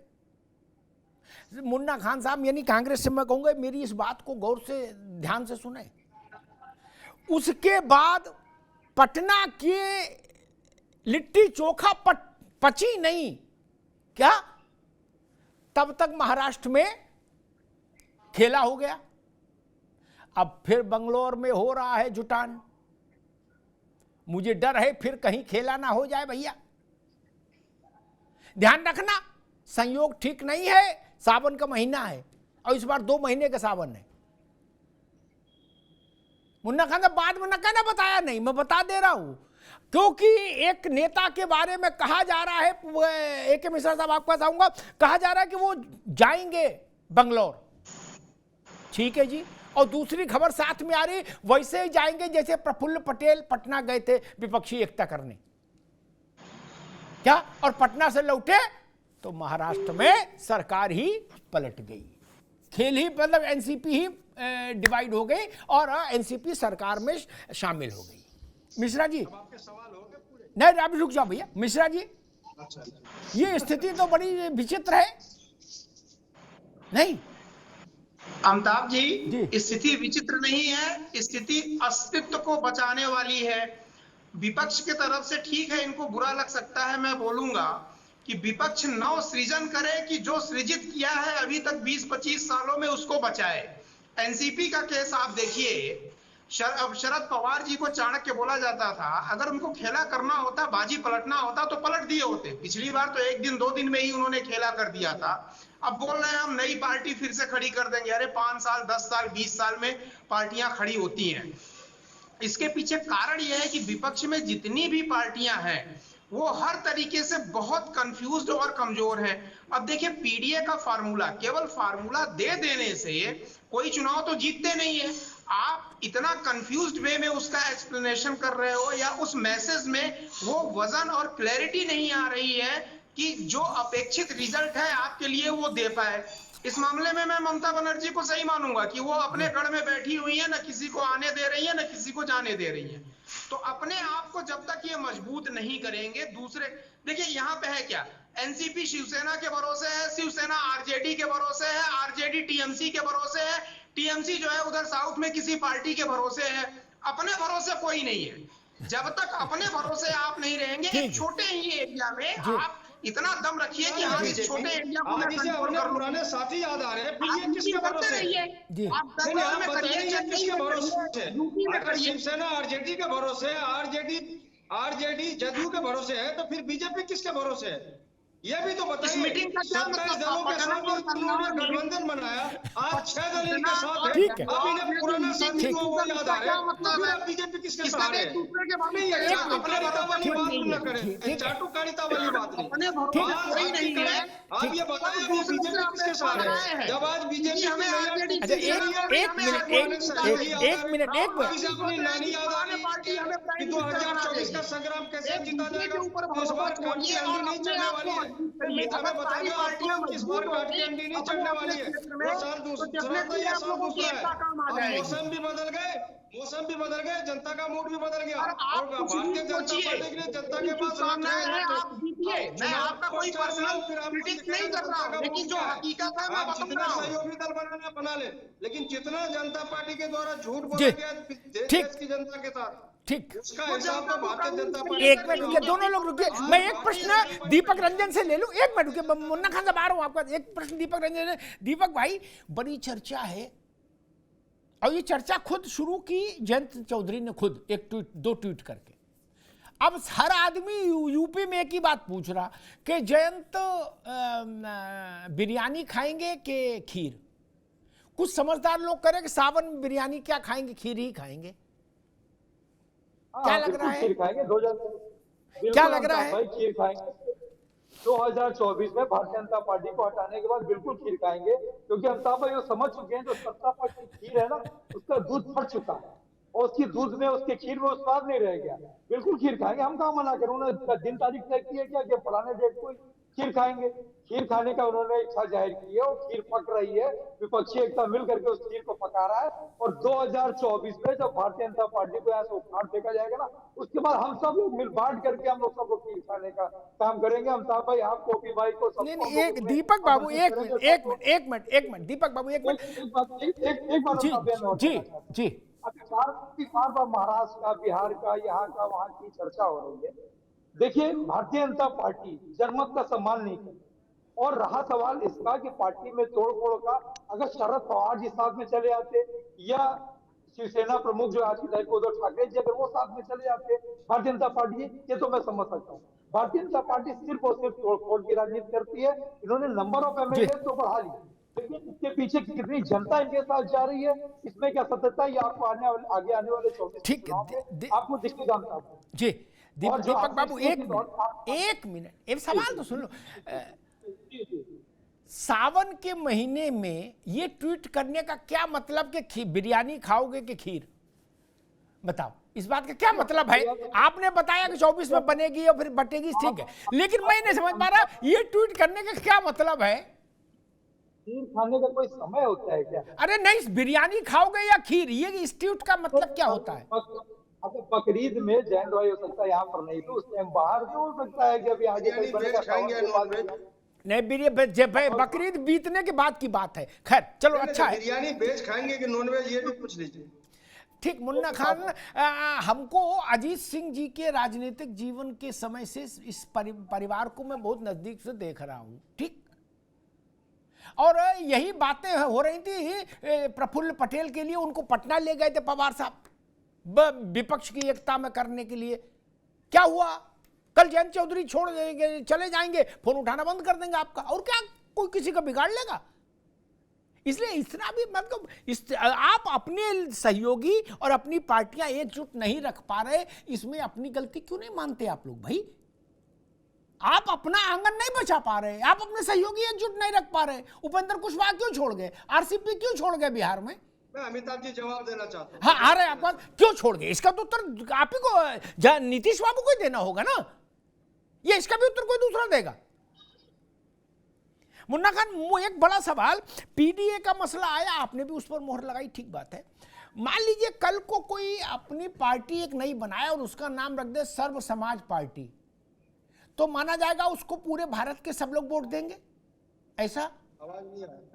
मुन्ना खान साहब यानी कांग्रेस से मैं कहूंगा मेरी इस बात को गौर से ध्यान से सुने। उसके बाद पटना के लिट्टी चोखा पची नहीं क्या, तब तक महाराष्ट्र में खेला हो गया। अब फिर बंगलोर में हो रहा है जुटान। मुझे डर है फिर कहीं खेला ना हो जाए भैया। ध्यान रखना, संयोग ठीक नहीं है, सावन का महीना है, और इस बार 2 महीने का सावन है। मुन्ना खान ने बाद में कहना बताया नहीं, मैं बता दे रहा हूं, क्योंकि एक नेता के बारे में कहा जा रहा है, AK मिश्रा साहब आपके पास आऊंगा, कहा जा रहा है कि वो जाएंगे बंगलौर, ठीक है जी, और दूसरी खबर साथ में आ रही वैसे ही जाएंगे जैसे प्रफुल्ल पटेल पटना गए थे विपक्षी एकता करने, क्या, और पटना से लौटे तो महाराष्ट्र में सरकार ही पलट गई, खेल ही मतलब एनसीपी ही डिवाइड हो गई और एनसीपी सरकार में शामिल हो गई। मिश्रा जी, आपके सवाल हो गए पूरे? नहीं आप रुक जाओ भैया। मिश्रा जी, अच्छा, ये स्थिति तो बड़ी विचित्र है, नहीं? अमिताभ जी, स्थिति विचित्र नहीं है, स्थिति अस्तित्व को बचाने वाली है। विपक्ष की तरफ से ठीक है, इनको बुरा लग सकता है, मैं बोलूंगा कि विपक्ष नव सृजन करे कि जो सृजित किया है अभी तक 20-25 सालों में उसको बचाए। एनसीपी का केस आप देखिए, अब शरद पवार जी को चाणक्य बोला जाता था, अगर उनको खेला करना होता, बाजी पलटना होता तो पलट दिए होते। पिछली बार तो 1 दिन 2 दिन में ही उन्होंने खेला कर दिया था। अब बोल रहे हैं हम नई पार्टी फिर से खड़ी कर देंगे। अरे 5 साल 10 साल 20 साल में पार्टियां खड़ी होती हैं। इसके पीछे कारण यह है कि विपक्ष में जितनी भी पार्टियां हैं वो हर तरीके से बहुत कंफ्यूज्ड और कमजोर हैं। अब देखिए, पीडीए का फार्मूला, केवल फार्मूला दे देने से कोई चुनाव तो जीतते नहीं है। आप इतना कंफ्यूज्ड वे में उसका एक्सप्लेनेशन कर रहे हो या उस मैसेज में वो वजन और क्लैरिटी नहीं आ रही है कि जो अपेक्षित रिजल्ट है आपके लिए वो दे पाए। इस मामले में मैं ममता बनर्जी को सही मानूंगा कि वो अपने गढ़ में बैठी हुई है, ना किसी को आने दे रही है, ना किसी को जाने दे रही है। तो अपने आप को जब तक ये मजबूत नहीं करेंगे, दूसरे देखिए यहाँ पे है क्या, एनसीपी शिवसेना के भरोसे है, शिवसेना आरजेडी के भरोसे है, आरजेडी टीएमसी के भरोसे है, टीएमसी जो है उधर साउथ में किसी पार्टी के भरोसे है। अपने भरोसे कोई नहीं है। जब तक अपने भरोसे आप नहीं रहेंगे, एक छोटे ही एरिया में आप इतना दम रखिए कि हाँ इस छोटे एरिया को मैं कंट्रोल कर लूं। पुराने साथी याद आ रहे हैं, फिर ये किसके भरोसे है? आप बंगाल में करिए, किसके भरोसे है? अगर शिवसेना आरजेडी के भरोसे है, आरजेडी जदयू के भरोसे है, तो फिर बीजेपी किसके भरोसे है? ये भी तो बताइए। मीटिंग का क्या 27 दलों के साथ उन्होंने गठबंधन बनाया, आज 6 दल इनके साथ है। ठीक है। अब इन्हें पुराना साथी को वो याद आ रहा है, तो फिर बीजेपी किसके साथ है? नहीं, ये चाटुकारिता वाली बात न करें, चाटुकारिता वाली बात नहीं। आप ये बताइए बीजेपी किसके साथ है? जब आज बीजेपी एक मिनट अपनी नानी याद आ रही है कि 2024 का संग्राम कैसे जीता जाएगा। इस बार काट की अंडी नहीं चढ़ने वाली है। हमें बताइए आपको किस बार काट की अंडी नहीं चढ़ने वाली है। वो साल दूसरा था, ये साल दूसरा है। मौसम भी बदल गए, जनता का मूड भी बदल गया। और भारतीय जनता पार्टी के लिए जनता के पास मैं आपका कोई पर्सनल क्रिटिक नहीं कर रहा हूं, लेकिन जो हकीकत है मैं बता रहा हूं। सहयोगी दल बनाना बना ले, लेकिन जितना जनता पार्टी के द्वारा झूठ बोला गया देश की जनता के साथ, ठीक, उसका हिसाब तो भारतीय जनता पार्टी। एक मिनट रुकिए, दोनों लोग रुकिए। मैं एक प्रश्न दीपक रंजन से ले लूं, एक मिनट रुकिए। मुन्ना खान साहब आ रहा हूं आपका, एक प्रश्न दीपक रंजन ने। दीपक भाई, बड़ी चर्चा है और ये चर्चा खुद शुरू की जयंत चौधरी ने, खुद एक ट्वीट 2 ट्वीट करके। अब हर आदमी यूपी में एक ही बात पूछ रहा कि जयंत बिरयानी खाएंगे कि खीर। कुछ समझदार लोग कह रहे कि सावन में बिरयानी क्या खाएंगे, खीर ही खाएंगे। क्या लग रहा है? खीर खाएंगे। क्या लग रहा है? भाई खीर खाएंगे 2024 में भारतीय जनता पार्टी को हटाने के बाद बिल्कुल खीर खाएंगे, क्योंकि अमिताभ भाई वो समझ चुके हैं जो सत्ता पक्ष की खीर है ना, उसका दूध फट चुका है और उसकी दूध में, उसके खीर में स्वाद नहीं रह गया। बिल्कुल खीर खाएंगे, हम कहाँ मना करें। उन्होंने दिन तारीख तय की है क्या कि फलाने डेट को खीर खाएंगे। खीर खाने का उन्होंने इच्छा जाहिर की है और खीर पक रही है। विपक्षी एकता मिल करके उस खीर को पका रहा है और 2024 में जब भारतीय जनता पार्टी को यहाँ से उखाड़ फेंका जाएगा ना, उसके बाद हम सब लोग मिल बांट करके हम लोग सबको खीर खाने का काम करेंगे। अमिताभ भाई, आपको भी भाई को सब। नहीं, एक दीपक बाबू एक मिनट दीपक बाबू एक मिनट जी। बार महाराष्ट्र का, बिहार का, यहाँ का, वहाँ की चर्चा हो रही है। देखिए, भारतीय जनता पार्टी जनमत का सम्मान नहीं करती और रहा सवाल इसका कि पार्टी में तोड़-फोड़ का, अगर शरद पवार जी साथ में चले आते या शिवसेना प्रमुख जो आज की तारीख को उद्धव ठाकरे जी अगर वो साथ में चले जाते भारतीय जनता पार्टी, ये तो मैं समझ सकता हूँ। भारतीय जनता पार्टी सिर्फ और सिर्फ तोड़-फोड़ की राजनीति करती है। इन्होंने नंबर ऑफ एमएलए तो बढ़ा लिया, लेकिन इसके पीछे कितनी जनता इनके साथ जा रही है, इसमें क्या सत्यता ये आपको आगे आने वाले 24 ठीक चुनाव में आपको दिखेगा अमिताभ जी। और जो दीपक आपने बाबू इसके एक की दौड़- मिनट एक सवाल तो सुन लो। सावन के महीने में ये ट्वीट करने का क्या मतलब कि बिरयानी खाओगे कि खीर? बताओ, इस बात का क्या मतलब है? आपने बताया कि 24 में बनेगी और फिर बटेगी, ठीक है, लेकिन मैं नहीं समझ पा रहा ये ट्वीट करने का क्या मतलब है? खीर खाने का कोई समय होता है क्या? अरे नहीं, बिरयानी खाओगे या खीर, ये इस ट्वीट का मतलब क्या होता है? अगर बकरीद में जैन रॉय हो सकता है, यहाँ पर नहीं तो उस टाइम बाहर तो हो सकता है कि अभी आगे कोई बनेगा सावन के बाद। नहीं, बकरीद बीतने के बाद की बात है। खैर चलो, अच्छा है। बिरयानी वेज खाएंगे कि नॉन वेज, ये भी पूछ लीजिए। ठीक, मुन्ना खान, हमको अजीत सिंह जी के राजनीतिक जीवन के समय से इस परिवार को मैं बहुत नजदीक से देख रहा हूं, ठीक, और यही बातें हो रही थी प्रफुल्ल पटेल के लिए। उनको पटना ले गए थे पवार साहब विपक्ष की एकता में करने के लिए। क्या हुआ? कल जयंत चौधरी छोड़ देंगे, चले जाएंगे, फोन उठाना बंद कर देंगे आपका, और क्या कोई किसी का बिगाड़ लेगा? इसलिए इतना भी मतलब आप अपने सहयोगी और अपनी पार्टियां एकजुट नहीं रख पा रहे, इसमें अपनी गलती क्यों नहीं मानते आप लोग भाई? आप अपना आंगन नहीं बचा पा रहे, आप अपने सहयोगी एकजुट नहीं रख पा रहे। उपेंद्र कुशवाहा क्यों छोड़ गए? आरसीपी क्यों छोड़ गए बिहार में? मैं अमिताभ जी जवाब देना चाहता हूँ। हाँ, आ रहे आपका, क्यों छोड़ गए? इसका तो उत्तर आप ही को, नीतीश बाबू को देना होगा ना, ये इसका भी उत्तर कोई दूसरा देगा। मुन्ना खान, एक बड़ा सवाल, पीडीए का मसला आया, आपने भी उस पर मोहर लगाई, ठीक बात है। मान लीजिए कल को कोई अपनी पार्टी एक नई बनाए और उसका नाम रख दे सर्व समाज पार्टी, तो माना जाएगा उसको पूरे भारत के सब लोग वोट देंगे, ऐसा? आवाज नहीं आ रही।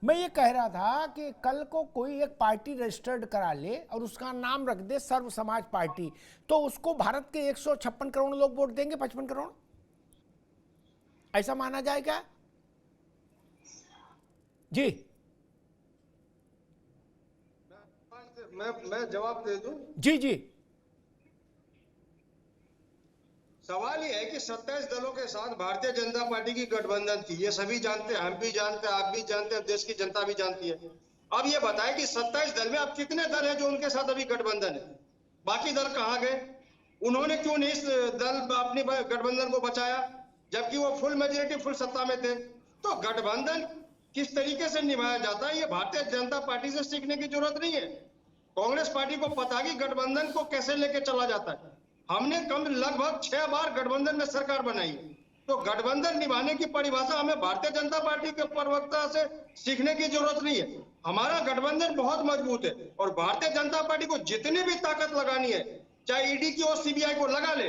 मैं ये कह रहा था कि कल को कोई एक पार्टी रजिस्टर्ड करा ले और उसका नाम रख दे सर्व समाज पार्टी, तो उसको भारत के 156 करोड़ लोग वोट देंगे, 55 करोड़, ऐसा माना जाएगा? जी, मैं जवाब दे दूं? जी जी। सवाल ये है कि 27 दलों के साथ भारतीय जनता पार्टी की गठबंधन थी, ये सभी जानते हैं, हम भी जानते हैं, आप भी जानते हैं, देश की जनता भी जानती है। अब ये बताएं कि 27 दल में अब कितने दल हैं जो उनके साथ अभी गठबंधन है? बाकी दल कहाँ गए? उन्होंने क्यों नहीं इस दल अपनी गठबंधन को बचाया, जबकि वो फुल मेजोरिटी, फुल सत्ता में थे? तो गठबंधन किस तरीके से निभाया जाता है, ये भारतीय जनता पार्टी से सीखने की जरूरत नहीं है। कांग्रेस पार्टी को पता कि गठबंधन को कैसे लेके चला जाता है। हमने लगभग 6 बार गठबंधन में सरकार बनाई, तो गठबंधन निभाने की परिभाषा हमें भारतीय जनता पार्टी के प्रवक्ता से सीखने की जरूरत नहीं है। हमारा गठबंधन बहुत मजबूत है और भारतीय जनता पार्टी को जितनी भी ताकत लगानी है, चाहे ईडी की और सीबीआई को लगा ले।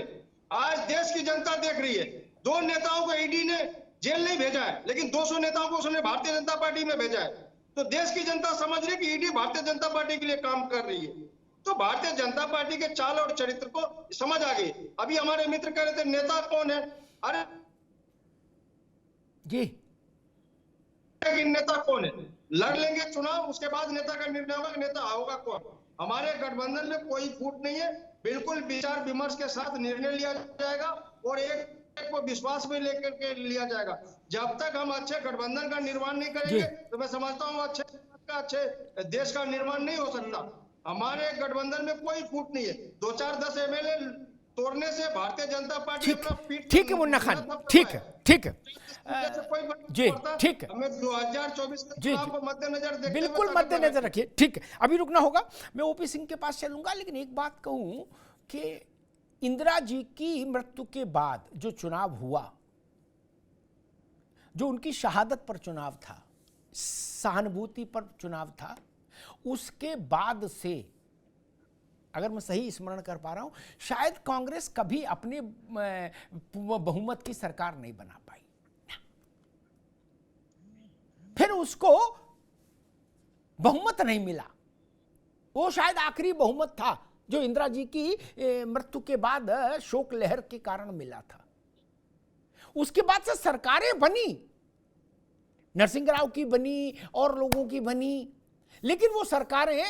आज देश की जनता देख रही है, 2 नेताओं को ईडी ने जेल नहीं भेजा है, लेकिन 200 नेताओं को उसने भारतीय जनता पार्टी में भेजा है। तो देश की जनता समझ रही है कि ईडी भारतीय जनता पार्टी के लिए काम कर रही है। तो भारतीय जनता पार्टी के चाल और चरित्र को समझ आ गई। अभी हमारे मित्र कह रहे थे नेता कौन है, अरे जी, नेता कौन है? लड़ लेंगे चुनाव, उसके बाद नेता का निर्णय होगा कि नेता होगा कौन। हमारे गठबंधन में कोई फूट नहीं है, बिल्कुल विचार विमर्श के साथ निर्णय लिया जाएगा और एक को विश्वास में लेकर के लिया जाएगा। जब तक हम अच्छे गठबंधन का निर्माण नहीं करेंगे तो मैं समझता हूँ अच्छे देश का निर्माण नहीं हो सकता। हमारे गठबंधन में कोई फूट नहीं है। 2-4-10 एमएलए तोड़ने से भारतीय जनता पार्टी अपना पीठ, ठीक है मुन्ना खान, ठीक है जी, ठीक है, हमें 2024 के चुनाव को मद्देनजर देखते बिल्कुल मद्देनजर रखिए, ठीक है। अभी रुकना होगा, मैं ओपी सिंह के पास चलूंगा, लेकिन एक बात कहूं कि इंदिरा जी की मृत्यु के बाद जो चुनाव हुआ, जो उनकी शहादत पर चुनाव था, सहानुभूति पर चुनाव था, उसके बाद से अगर मैं सही स्मरण कर पा रहा हूं, शायद कांग्रेस कभी अपने बहुमत की सरकार नहीं बना पाई। फिर उसको बहुमत नहीं मिला, वो शायद आखिरी बहुमत था जो इंदिरा जी की मृत्यु के बाद शोक लहर के कारण मिला था। उसके बाद से सरकारें बनी, नरसिंह राव की बनी और लोगों की बनी, लेकिन वो सरकारें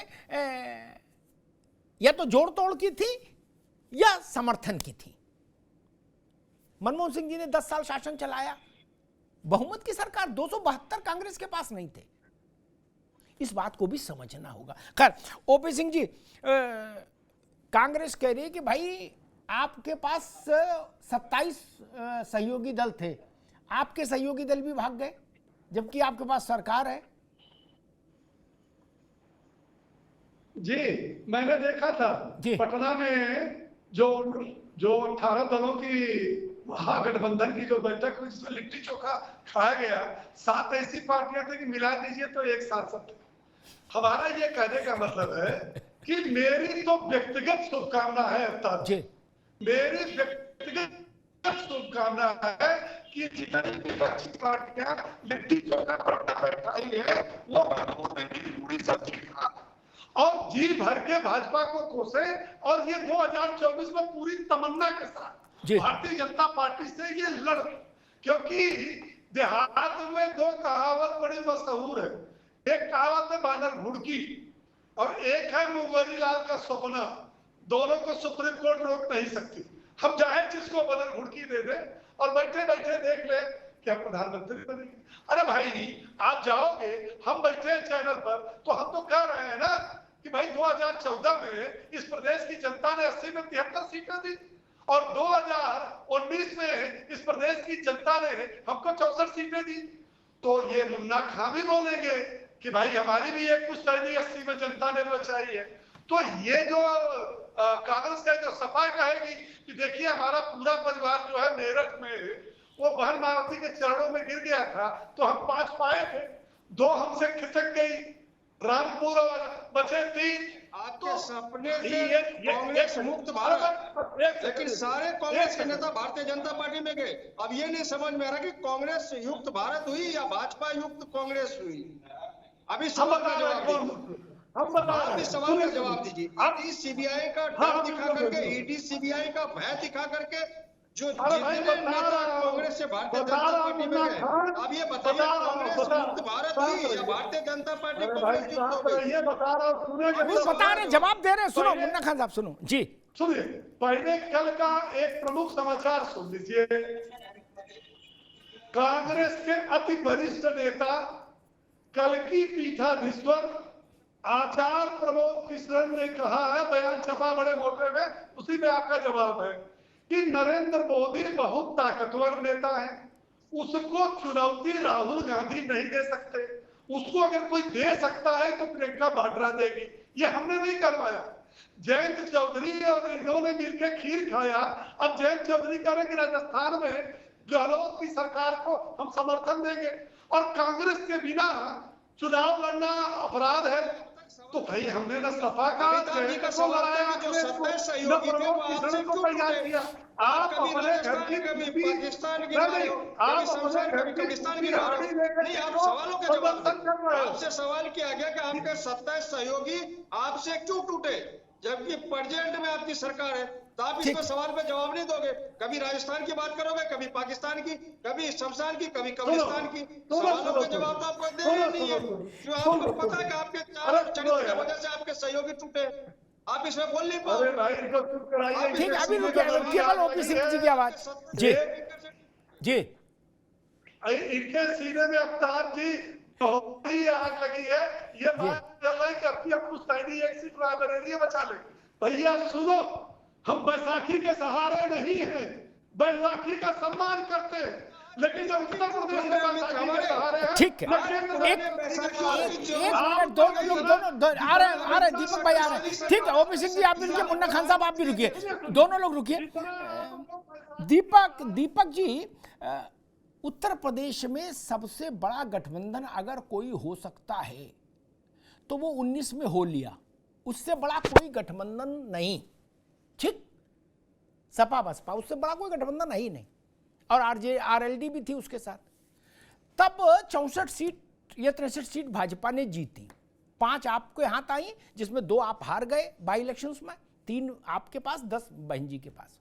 या तो जोड़ तोड़ की थी या समर्थन की थी। मनमोहन सिंह जी ने 10 साल शासन चलाया, बहुमत की सरकार 272 कांग्रेस के पास नहीं थे। इस बात को भी समझना होगा। खैर, ओपी सिंह जी, कांग्रेस कह रही है कि भाई आपके पास 27 सहयोगी दल थे, आपके सहयोगी दल भी भाग गए जबकि आपके पास सरकार है। जी, मैंने देखा था पटना में जो 18 दलों की महागठबंधन की जो बैठक हुई, जिसमें लिट्टी चोखा खाया गया, 7 ऐसी पार्टियां थी कि मिला दीजिए तो एक सांसद थे। हमारा ये कहने का मतलब है कि मेरी तो व्यक्तिगत शुभकामना है अवतार जी, मेरी व्यक्तिगत शुभकामना है कि जितनी विपक्षी पार्टियां लिट्टी चोखा पटना बैठाई है वो पूरी सब्जी खा और जी भर के भाजपा को कोसे और ये 2024 में पूरी तमन्ना के साथ भारतीय जनता पार्टी से ये लड़, क्योंकि देहात में 2 कहावत बड़ी मशहूर है। एक कहावत है बानर घुड़की और एक है मुंगरी लाल का सपना। दोनों को सुप्रीम कोर्ट रोक नहीं सकती। हम चाहे जिसको बानर घुड़की दे दे और बैठे बैठे देख ले क्या प्रधानमंत्री बनेंगे। अरे भाई, आप जाओगे, हम बैठे हैं चैनल पर, तो हम तो कह रहे हैं ना कि भाई 2014 में इस प्रदेश की जनता ने 80 में 73 सीटें दी और 2019 में इस प्रदेश की जनता ने हमको 64 सीटें दी। तो ये मुन्ना खां भी बोलेंगे कि भाई हमारी भी एक पुश्तैनी 80 में जनता ने बचाई है। तो ये जो कांग्रेस का जो सफाई कहेगी कि देखिए हमारा पूरा परिवार जो है मेरठ में वो बहन मायावती के चरणों में गिर गया था तो हम 5 पाए थे, 2 हमसे खिसक गई, रामपुर और बचे 3। आपके सपने से कांग्रेस मुक्त भारत, लेकिन सारे कांग्रेस के नेता भारतीय जनता पार्टी में गए। अब ये नहीं समझ में आ रहा कि कांग्रेस युक्त भारत हुई या भाजपा युक्त कांग्रेस हुई। अभी सवाल का जवाब दीजिए, अभी सवाल का जवाब दीजिए। ईडी सीबीआई का डर दिखा करके, ईडी सीबीआई का भय दिखा करके जो जितने नेता कांग्रेस से भारतीय जनता पार्टी में गए, अब ये बताइए कांग्रेस मुक्त भारत हुई या भारतीय जनता पार्टी कांग्रेस युक्त हो गई? ये बता रहा हूँ, सुनिए, बता रहे, जवाब दे रहे हैं। सुनो मुन्ना खान साहब, सुनो जी, सुनिए। पहले कल का एक प्रमुख समाचार सुन लीजिए। कांग्रेस के अति वरिष्ठ नेता कल्कि पीठाधीश्वर आचार्य प्रमोद कृष्णन ने कहा है, बयान छपा बड़े मोटे में, उसी में आपका जवाब है कि नरेंद्र मोदी बहुत ताकतवर नेता है, उसको चुनौती राहुल गांधी नहीं दे सकते। उसको अगर कोई दे सकता है तो प्रियंका वाड्रा देगी। ये हमने नहीं करवाया, जयंत चौधरी और इन्होंने मिलकर खीर खाया। अब जयंत चौधरी करेंगे राजस्थान में गहलोत की सरकार को हम समर्थन देंगे और कांग्रेस के बिना चुनाव लड़ना अपराध है। तो भाई हमने ना सपा का तैयार किया, आप अपने घर की पाकिस्तान की आप सवालों के जवाब, आपसे सवाल किया गया कि आपके 27 सहयोगी आपसे क्यों टूटे जबकि प्रेजेंट में आपकी सरकार है, तो आप इसको सवाल पे जवाब नहीं दोगे। कभी राजस्थान की बात करोगे, कभी पाकिस्तान की, कभी शमशान की, कभी कब्रिस्तान की। सवालों के जवाब तो आपको देना नहीं है, जो आपको पता है कि आपके चरित्र की वजह से आपके सहयोगी टूटे, आप इसमें बोल नहीं पाओगे। ठीक, अभी केवल ओपी सिंह जी की आवाज। जी जी, इनके सीने में अवतार जी बहुत ही आग लगी है। ये बात चल रही कि अपनी पुश्तैनी एक सीट रायबरेली बचा ले। भैया सुनो, हम बैसाखी के सहारे नहीं हैं, बैसाखी का सम्मान करते हैं, लेकिन जब उत्तर प्रदेश में बैसाखी के सहारे हैं। ठीक है, एक मिनट, दोनों आ रहे दीपक भाई आ रहे हैं। ठीक है, ओपी सिंह जी आप भी रुकिए, मुन्ना खान साहब आप भी रुकिए, दोनों लोग रुकिए। दीपक जी, उत्तर प्रदेश में सबसे बड़ा गठबंधन अगर कोई हो सकता है तो वो 19 में हो लिया, उससे बड़ा कोई गठबंधन नहीं। ठीक, सपा बसपा, उससे बड़ा कोई गठबंधन है ही नहीं, और आरएलडी भी थी उसके साथ। तब 64 सीट या 63 सीट भाजपा ने जीती, 5 आपके हाथ आई, जिसमें 2 आप हार गए बाई इलेक्शंस में, 3 आपके पास, 10 बहन जी के पास।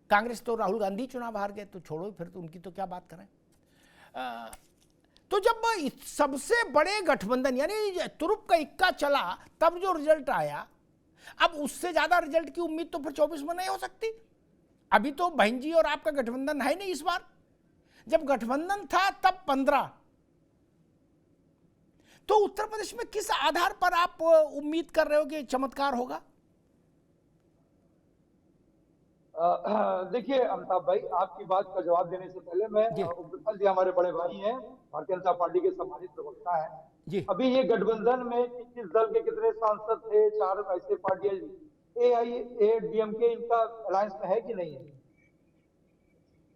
कांग्रेस तो राहुल गांधी चुनाव हार गए, तो छोड़ो, फिर तो उनकी तो क्या बात करें। तो जब सबसे बड़े गठबंधन यानी तुरुप का इक्का चला, तब जो रिजल्ट आया, अब उससे ज्यादा रिजल्ट की उम्मीद तो फिर 24 में नहीं हो सकती। अभी तो बहन जी और आपका गठबंधन है नहीं इस बार, जब गठबंधन था तब 15। तो उत्तर प्रदेश में किस आधार पर आप उम्मीद कर रहे हो कि चमत्कार होगा? देखिए अमिताभ भाई, आपकी बात का जवाब देने से पहले मैं ओम प्रकाश जी हमारे बड़े भाई हैं, भारतीय जनता पार्टी के सम्मानित प्रवक्ता हैं। अभी ये गठबंधन में किस दल के कितने सांसद थे? 4 ऐसे पार्टियां, AIADMK इनका अलायंस में है कि नहीं है?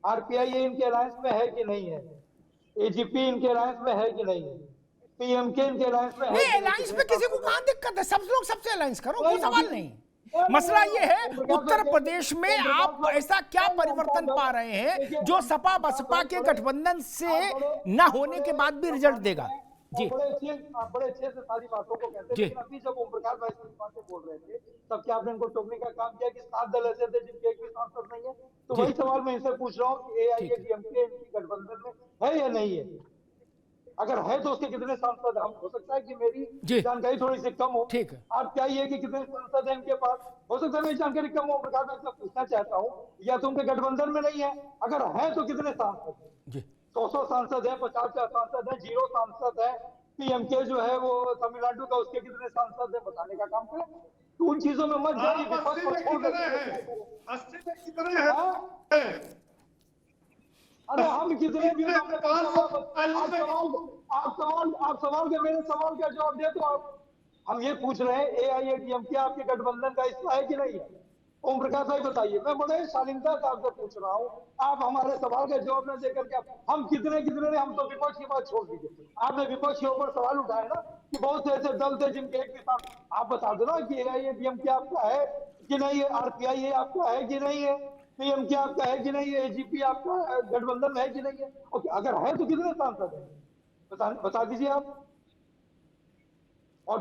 RPIA इनके अलायंस में है कि नहीं है? AGP इनके अलायंस में है कि नहीं है? PMK इनके अलायंस में है? नहीं, अलायंस में किसी को कहां दिक्कत है? सब लोग सबसे अलायंस करो, कोई सवाल नहीं। मसला ये है उत्तर प्रदेश में आप ऐसा क्या परिवर्तन पा रहे हैं जो सपा बसपा के गठबंधन से न होने के बाद भी रिजल्ट देगा? जी, बड़े अच्छे से सारी बातों को कहते हैं, लेकिन अभी जब ओम प्रकाश भाई इस बात बोल रहे थे तब क्या आपने इनको टोकने का काम किया कि 7 दल ऐसे थे जिनके एक भी सांसद नहीं है? तो वही सवाल मैं इनसे पूछ रहा हूँ कि AIADMK इनकी गठबंधन में है या नहीं है? अगर है तो उसके कितने सांसद? हम हो सकता है कि मेरी जानकारी थोड़ी सी कम हो, ठीक है। आप क्या ये कि कितने सांसद हैं इनके पास? हो सकता है मेरी जानकारी कम हो। प्रकाश मैं पूछना चाहता हूँ, या तो उनके गठबंधन में नहीं है? अगर है तो कितने सांसद? 100 सांसद है, 50 सांसद है, 0 सांसद है। PMK जो है वो तमिलनाडु का, उसके कितने सांसद है बताने का काम करें। तो उन चीजों में मत जाइए। 80 में कितने हैं? अरे हम कितने भी आप सवाल के मेरे सवाल का जवाब दे। तो आप, हम ये पूछ रहे हैं AIADMK आपके गठबंधन का हिस्सा है कि नहीं है? ओम प्रकाश भाई बताइए। मैं बड़े शालीनता से आपसे पूछ रहा हूँ, आप हमारे सवाल का जवाब न देकर के हम कितने ने, हम तो विपक्ष की बात छोड़ दीजिए। आपने विपक्ष के ऊपर सवाल उठाए ना कि बहुत से ऐसे दल थे जिनके एक भी साथ, आप बता दो ना कि AIADMK आपका है कि नहीं है? RPIA आपका है कि नहीं है? PMK आपका है कि नहीं है? AGP आपका गठबंधन में है कि नहीं है? ओके, अगर है तो कितने सांसद है बता दीजिए आप। और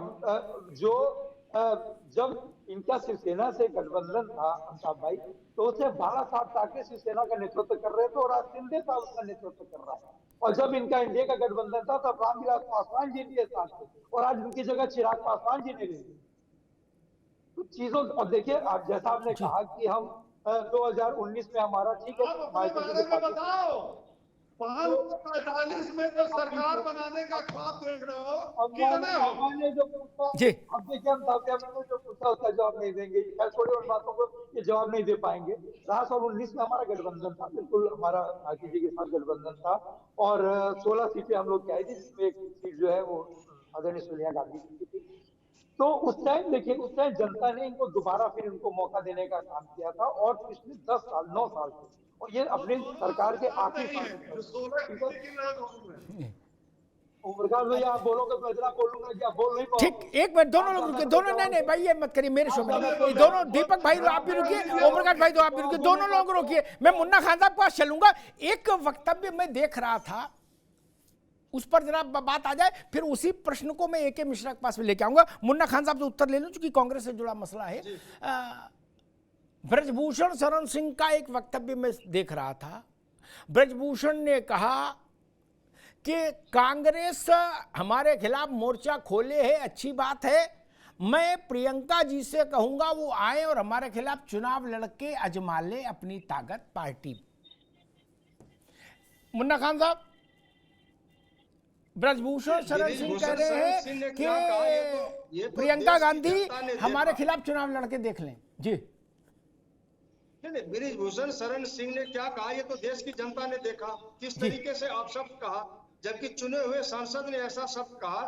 जब इनका शिवसेना से गठबंधन था अमिताभ भाई, तो उसे बाला साहब ठाकरे शिवसेना का नेतृत्व कर रहे थे और आज शिंदे साहब उसका नेतृत्व कर रहा है। और जब इनका इंडिया का गठबंधन था तब रामविलास पासवान जी लिए साथ थे और आज उनकी जगह चिराग पासवान जी ने ले ली। तो चीजों, और देखिए आप जैसा आपने कहा कि हम 2019 में हमारा ठीक है, बताओ 545 में जो सरकार बनाने का ख्वाब देख रहे हो, कितने हो? मैंने जो पूछा, अब देखिए हम मैंने जो पूछा उसका जवाब नहीं देंगे। थोड़ी और बातों को ये जवाब नहीं दे पाएंगे। 2019 में हमारा गठबंधन था, बिल्कुल हमारा आरती जी के साथ गठबंधन था और 16 सीटें हम लोग की आई थी, जिसमें एक सीट जो है वो आदरणीय सोनिया गांधी जी की थी। तो उस टाइम देखिए, उस टाइम जनता ने इनको दोबारा फिर इनको मौका देने का काम किया था और पिछले 10 साल 9 साल से, और ये अपनी सरकार के आखिरी साल प्रकाश भैया आप बोलोगे तो इतना बोलूंगा कि आप बोल नहीं पाओगे। ठीक, एक मिनट, दोनों लोग रुकिए, दोनों नहीं भाई ये मत करिए मेरे शो में, दोनों दीपक भाई आप भी रुकिए, ओम प्रकाश भाई तो आप भी रुकिए, दोनों लोग रुकिए। मैं मुन्ना खान साहब के पास चलूंगा। एक वक्तव्य मैं देख रहा था, उस पर जरा बात आ जाए, फिर उसी प्रश्न को मैं AK मिश्रा के पास में लेके आऊंगा। मुन्ना खान साहब से उत्तर ले लूं क्योंकि कांग्रेस से जुड़ा मसला है। ब्रजभूषण शरण सिंह का एक वक्तव्य मैं देख रहा था। ब्रजभूषण ने कहा कि कांग्रेस हमारे खिलाफ मोर्चा खोले है, अच्छी बात है। मैं प्रियंका जी से कहूंगा वो आए और हमारे खिलाफ चुनाव लड़के अजमा ले अपनी ताकत पार्टी। मुन्ना खान साहब, ब्रजभूषण शरण सिंह कह रहे हैं कि प्रियंका गांधी हमारे खिलाफ चुनाव लड़के देख लें। जी नहीं, ब्रजभूषण शरण सिंह ने क्या कहा ये तो देश की जनता ने देखा, किस तरीके से आप शब्द कहा, जबकि चुने हुए सांसद ने ऐसा शब्द कहा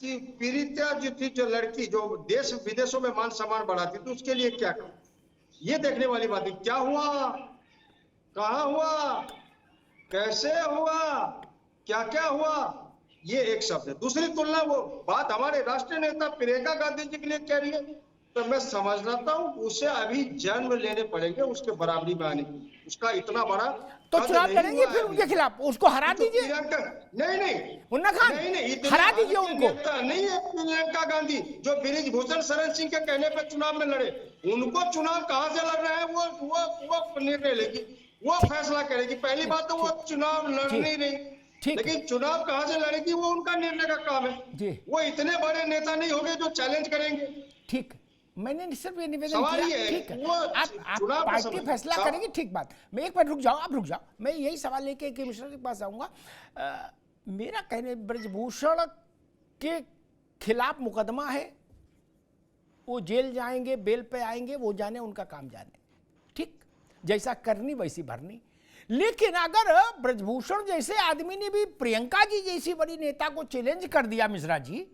कि पीड़िता जो थी, जो लड़की जो देश विदेशों में मान सम्मान बढ़ाती थी, उसके लिए क्या कहा। ये देखने वाली बात है, क्या हुआ, कहाँ हुआ, कैसे हुआ, क्या क्या हुआ, ये एक शब्द है। दूसरी तुलना वो बात हमारे राष्ट्रीय नेता प्रियंका गांधी जी के लिए कह रही है, तो मैं समझ रहा हूँ उसे अभी जन्म लेने पड़ेंगे उसके बराबरी में आने की। उसका इतना बड़ा तो चुनाव लड़ेंगे फिर उनके खिलाफ, उसको हरा दीजिए। नहीं मुन्ना खान, हरा दीजिए उनको। नहीं है प्रियंका गांधी जो ब्रजभूषण शरण सिंह के कहने पर चुनाव में लड़े, उनको चुनाव कहाँ से लड़ रहे हैं वो निर्णय लेगी, वो फैसला करेगी। पहली बात तो वो चुनाव लड़ नहीं रही, लेकिन चुनाव कहाँ से लड़ेगी वो उनका निर्णय का काम है। वो इतने बड़े नेता नहीं होंगे जो चैलेंज करेंगे। ठीक, मैंने सिर्फ ये निवेदन सवाल किया, ये है, ठीक है, वो आप चुनाव का पार्टी समय- फैसला साहब- करेगी, ठीक बात। मैं एक बार रुक जाओ, आप रुक जाओ, मैं यही सवाल लेके के मिश्रा के पास आऊंगा। मेरा कहने, ब्रजभूषण के खिलाफ मुकदमा है, वो जेल जाएंगे, बेल पे आएंगे, वो जाने, उनका काम जाने, ठीक, जैसा करनी वैसी भरनी। लेकिन अगर ब्रजभूषण जैसे आदमी ने भी प्रियंका जी जैसी बड़ी नेता को चैलेंज कर दिया मिश्रा जी,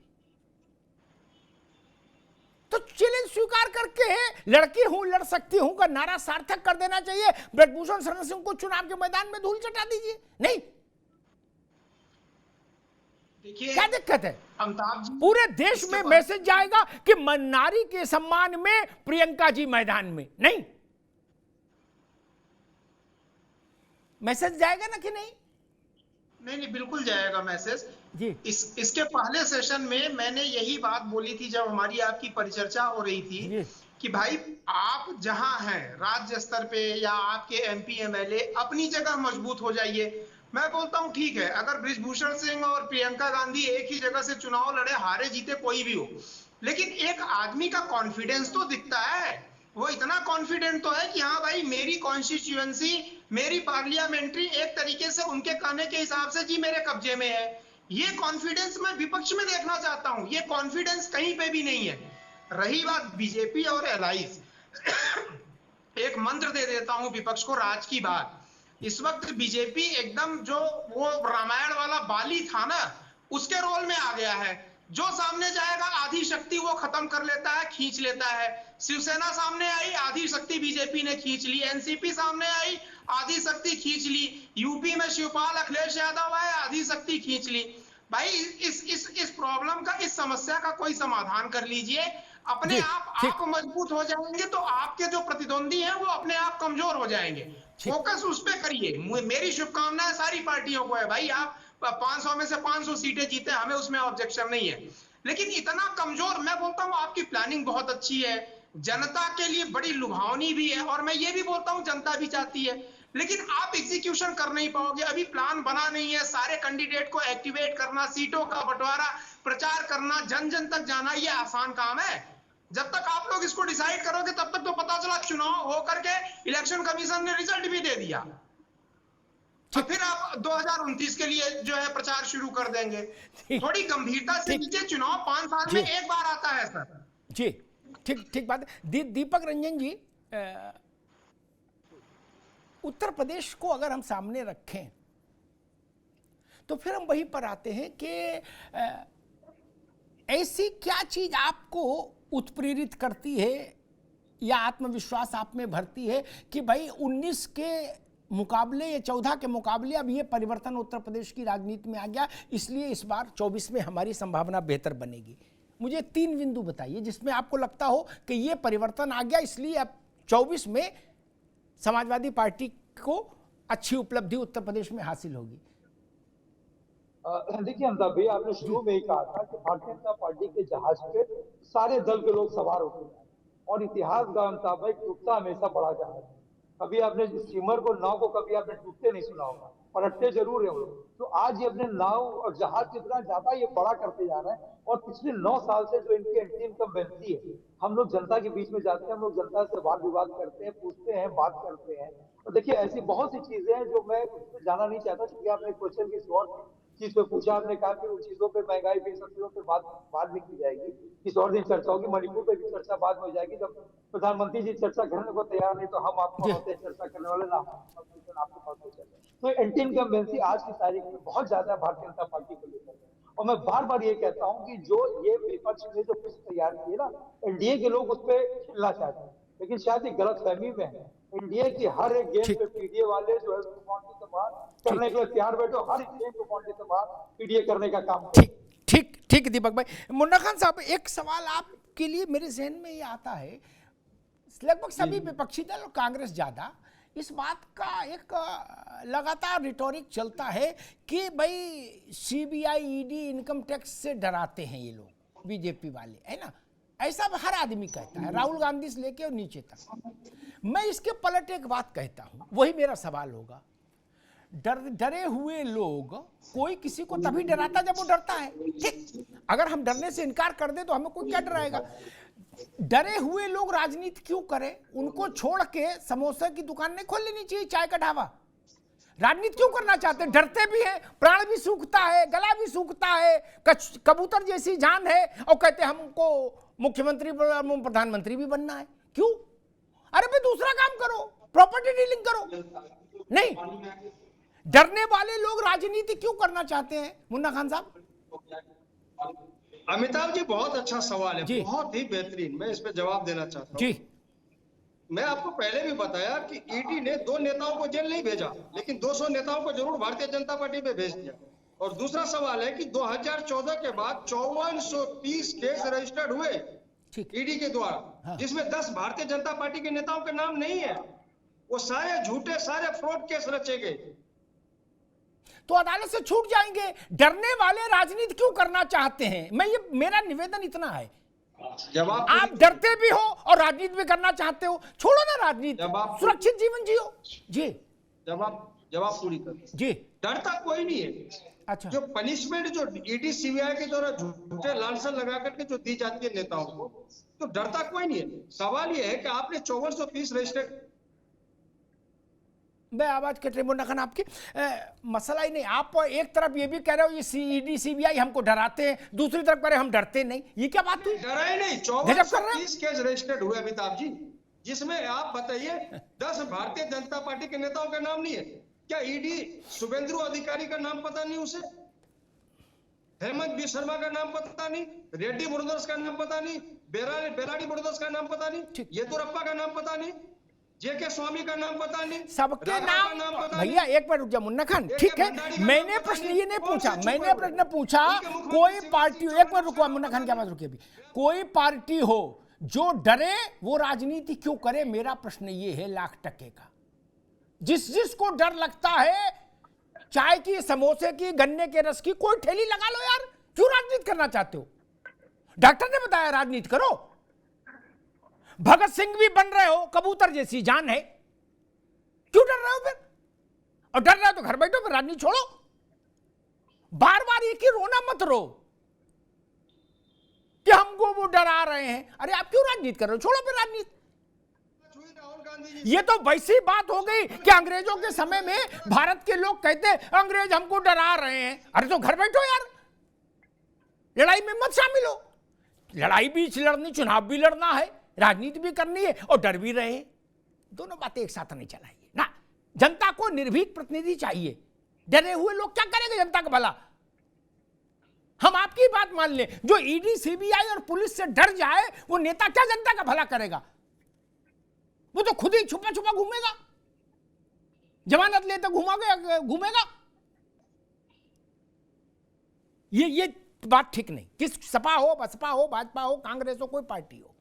तो चैलेंज स्वीकार करके लड़की हूं, लड़ सकती हूं का नारा सार्थक कर देना चाहिए। ब्रजभूषण शरण सिंह को चुनाव के मैदान में धूल चटा दीजिए। नहीं, देखिए क्या दिक्कत है? अमिताभ जी, पूरे देश में मैसेज जाएगा कि नारी के सम्मान में प्रियंका जी मैदान में। नहीं, मैसेज जाएगा ना कि नहीं? नहीं, बिल्कुल जाएगा मैसेज जी। इसके पहले सेशन में मैंने यही बात बोली थी जब हमारी आपकी परिचर्चा हो रही थी कि भाई आप जहां हैं राज्य स्तर पे या आपके एमपी एमएलए अपनी जगह मजबूत हो जाइए। मैं बोलता हूं ठीक है, अगर बृजभूषण सिंह और प्रियंका गांधी एक ही जगह से चुनाव लड़े, हारे जीते कोई भी हो, लेकिन एक आदमी का कॉन्फिडेंस तो दिखता है। वो इतना कॉन्फिडेंट तो है कि हाँ भाई मेरी कॉन्स्टिट्यूएंसी, मेरी पार्लियामेंट्री एक तरीके से उनके कहने के हिसाब से जी मेरे कब्जे में है। ये कॉन्फिडेंस मैं विपक्ष में देखना चाहता हूं, ये कॉन्फिडेंस कहीं पे भी नहीं है। रही बात बीजेपी और एलाइज, एक मंत्र दे देता हूं विपक्ष को, राज की बात। इस वक्त बीजेपी एकदम जो वो रामायण वाला बाली था ना, उसके रोल में आ गया है। जो सामने जाएगा आधी शक्ति वो खत्म कर लेता है, खींच लेता है। शिवसेना सामने आई, आधी शक्ति बीजेपी ने खींच ली। एनसीपी सामने आई, आधी शक्ति खींच ली। यूपी में शिवपाल अखिलेश यादव आए, आधी शक्ति खींच ली। भाई इस प्रॉब्लम का, इस समस्या का कोई समाधान कर लीजिए। अपने आप मजबूत हो जाएंगे तो आपके जो प्रतिद्वंदी हैं वो अपने आप कमजोर हो जाएंगे। फोकस उस पे करिए। मेरी शुभकामनाएं सारी पार्टियों को है भाई, आप 500 में से 500 सीटें जीते, हमें उसमें ऑब्जेक्शन नहीं है। लेकिन इतना कमजोर, मैं बोलता हूं आपकी प्लानिंग बहुत अच्छी है, जनता के लिए बड़ी लुभावनी भी है, और मैं ये भी बोलता हूं जनता भी चाहती है, लेकिन आप एग्जीक्यूशन कर नहीं पाओगे। अभी प्लान बना नहीं है। सारे कैंडिडेट को एक्टिवेट करना, सीटों का बंटवारा, प्रचार करना, जन जन तक जाना, ये आसान काम है। जब तक आप लोग इसको डिसाइड करोगे तब तक तो पता चला चुनाव होकर के इलेक्शन कमीशन ने रिजल्ट भी दे दिया, तो फिर आप 2029 के लिए जो है प्रचार शुरू कर देंगे। थोड़ी गंभीरता से लीजिए, चुनाव 5 साल में एक बार आता है सर। जी, ठीक बात है। दीपक रंजन जी, उत्तर प्रदेश को अगर हम सामने रखें तो फिर हम वहीं पर आते हैं कि ऐसी क्या चीज आपको उत्प्रेरित करती है या आत्मविश्वास आप में भरती है कि भाई 19 के मुकाबले या 14 के मुकाबले अब ये परिवर्तन उत्तर प्रदेश की राजनीति में आ गया, इसलिए इस बार 24 में हमारी संभावना बेहतर बनेगी। मुझे 3 बिंदु बताइए जिसमें आपको लगता हो कि ये परिवर्तन आ गया, इसलिए अब 24 में समाजवादी पार्टी को अच्छी उपलब्धि उत्तर प्रदेश में हासिल होगी। देखिए अमिताभ भाई, आपने शुरू में ही कहा था कि भारतीय जनता पार्टी के जहाज पे सारे दल के लोग सवार होते हैं, और इतिहास का अमिताभ भाई टूटता हमेशा बड़ा जहाज। कभी आपने स्टीमर को, नाव को कभी आपने टूटते नहीं सुना होगा, पलटते जरूर है वो। तो आज ये अपने नाव और जहाज जितना ज्यादा ये बड़ा करते जा रहा है, और पिछले 9 साल से जो इनकी एंटी इनकम्बेंसी है, हम लोग जनता के बीच में जाते हैं, हम लोग जनता से वाद विवाद करते हैं, पूछते हैं, बात करते हैं। और देखिए ऐसी बहुत सी चीजें हैं जो मैं जाना नहीं चाहता, क्योंकि आपने क्वेश्चन की और चीज पे पूछा, आपने कहा कि उन चीजों पे, महंगाई पे, सब चीजों पे बात में की जाएगी, किस और दिन चर्चा होगी। मणिपुर पे भी चर्चा बाद में हो जाएगी, जब प्रधानमंत्री जी चर्चा करने को तैयार नहीं तो हम आपको होते चर्चा करने वाले ना, आपके पास हो जाए। तो एंटी इनकम्बेंसी आज की तारीख में बहुत ज्यादा भारतीय जनता पार्टी को लेकर, और मैं बार बार ये कहता हूँ कि जो ये विपक्ष ने जो पिच तैयार की है ना, एनडीए के लोग उस पर खेलना चाहते हैं, लेकिन शायद ये गलतफहमी में है। एनडीए की हर एक गेम पे पीडीए वाले जो है बाउंड्री से बाहर करने के लिए तैयार बैठो, हर एक गेम को बाउंड्री से बाहर पीडीए करने का काम। ठीक दीपक भाई। मुन्ना खान साहब, एक सवाल आपके लिए मेरे जहन में ये आता है, लगभग सभी विपक्षी दल और कांग्रेस ज्यादा इस बात का एक लगातार रिटोरिक चलता है कि भाई सीबीआई, ईडी, इनकम टैक्स से डराते हैं ये लोग, बीजेपी वाले, है ना? ऐसा हर आदमी कहता है, राहुल गांधी से लेके और नीचे तक। मैं इसके पलट एक बात कहता हूं, वही मेरा सवाल होगा। डरे हुए लोग, कोई किसी को तभी डराता जब वो डरता है। ठीक, अगर हम डरने से इनकार कर दे तो हमें कोई क्या डराएगा? डरे हुए लोग राजनीति क्यों करें? उनको छोड़ के समोसे की दुकान नहीं खोल लेनी चाहिए, चाय का ढाबा? राजनीति क्यों करना चाहते हैं? डरते भी हैं, प्राण भी सूखता है, गला भी सूखता है, कबूतर जैसी जान है, और कहते हैं हमको मुख्यमंत्री प्रधानमंत्री भी बनना है। क्यों? अरे भाई दूसरा काम करो, प्रॉपर्टी डीलिंग करो। नहीं, डरने वाले लोग राजनीति क्यों करना चाहते हैं? मुन्ना खान साहब। अमिताभ जी, बहुत अच्छा सवाल है, बहुत ही बेहतरीन। मैं इस पे जवाब देना चाहता हूँ जी। मैं आपको पहले भी बताया कि ईडी ने 2 नेताओं को जेल नहीं भेजा, लेकिन 200 नेताओं को जरूर भारतीय जनता पार्टी में भेज दिया। और दूसरा सवाल है कि 2014 के बाद 5430 केस रजिस्टर्ड हुए ईडी के द्वारा, जिसमें 10 भारतीय जनता पार्टी के नेताओं के नाम नहीं है। वो सारे झूठे, सारे फ्रॉड केस रचे गए, तो अदालत से छूट जाएंगे। डरने वाले राजनीति क्यों करना चाहते हैं? मेरा निवेदन इतना है, जब आप डरते भी हो और राजनीति भी करना चाहते हो, छोड़ो ना राजनीति, सुरक्षित जीवन जियो। जी, जवाब पूरी कर जी। डरता कोई नहीं है। अच्छा, जो पनिशमेंट जो ईडी सीबीआई के द्वारा झूठे लांछन लगा करके जो दी जाती है नेताओं को, तो डरता कोई नहीं है। सवाल ये है कि आपने 5430 रजिस्टर्ड। मैं आवाज कट रही मुन्ना खान आपकी। मसला ही नहीं, आप एक तरफ ये भी कह रहे हो ये ईडी सीबीआई हमको डराते हैं, दूसरी तरफ कह रहे हम डरते नहीं। ये क्या बात हुई? डरा ही नहीं। 5430 केस रजिस्टर्ड हुए अमिताभ जी, जिसमें आप बताइए 10 भारतीय जनता पार्टी के नेताओं का नाम नहीं है। क्या ईडी शुभेंदु अधिकारी का नाम पता नहीं उसे? हेमंत बी शर्मा का नाम पता नहीं? रेड्डी ब्रदर्स का नाम पता नहीं? बेलाडी ब्रदर्स का नाम पता नहीं? येदुरप्पा का नाम पता नहीं? जेके स्वामी का नाम पता नहीं? सबके नाम भैया एक बार रुक जा मुन्ना खान, ठीक है। मैंने प्रश्न ये नहीं पूछा, मैंने प्रश्न पूछा कोई पार्टी, एक बार रुको मुन्ना खान की आवाज रुकी अभी, कोई पार्टी हो जो डरे वो राजनीति क्यों करे? मेरा प्रश्न ये है लाख टके का। जिसको डर लगता है चाय की, समोसे की, गन्ने के रस की, कोई ठेली लगा लो यार, क्यों राजनीति करना चाहते हो? डॉक्टर ने बताया राजनीति करो। भगत सिंह भी बन रहे हो, कबूतर जैसी जान है, क्यों डर रहे हो फिर? और डर रहे हो तो घर बैठो, फिर राजनीति छोड़ो। बार बार एक ही रोना मत रो कि हमको वो डरा रहे हैं। अरे आप क्यों राजनीति कर रहे हो? छोड़ो फिर राजनीति। ये तो वैसी बात हो गई कि अंग्रेजों के समय में भारत के लोग कहते अंग्रेज हमको डरा रहे हैं। अरे तो घर बैठो यार, लड़ाई में मत शामिल हो। लड़ाई भी लड़नी, चुनाव भी लड़ना है, राजनीति भी करनी है और डर भी रहे, दोनों बातें एक साथ नहीं चलाइए ना। जनता को निर्भीक प्रतिनिधि चाहिए। डरे हुए लोग क्या करेंगे जनता का भला? हम आपकी बात मान लें, जो ईडी सीबीआई और पुलिस से डर जाए वो नेता क्या जनता का भला करेगा? वो तो खुद ही छुपा छुपा घूमेगा, जमानत लेते घूमेगा। ये बात ठीक नहीं। किस सपा हो, बसपा हो, भाजपा हो, कांग्रेस हो, कोई पार्टी हो,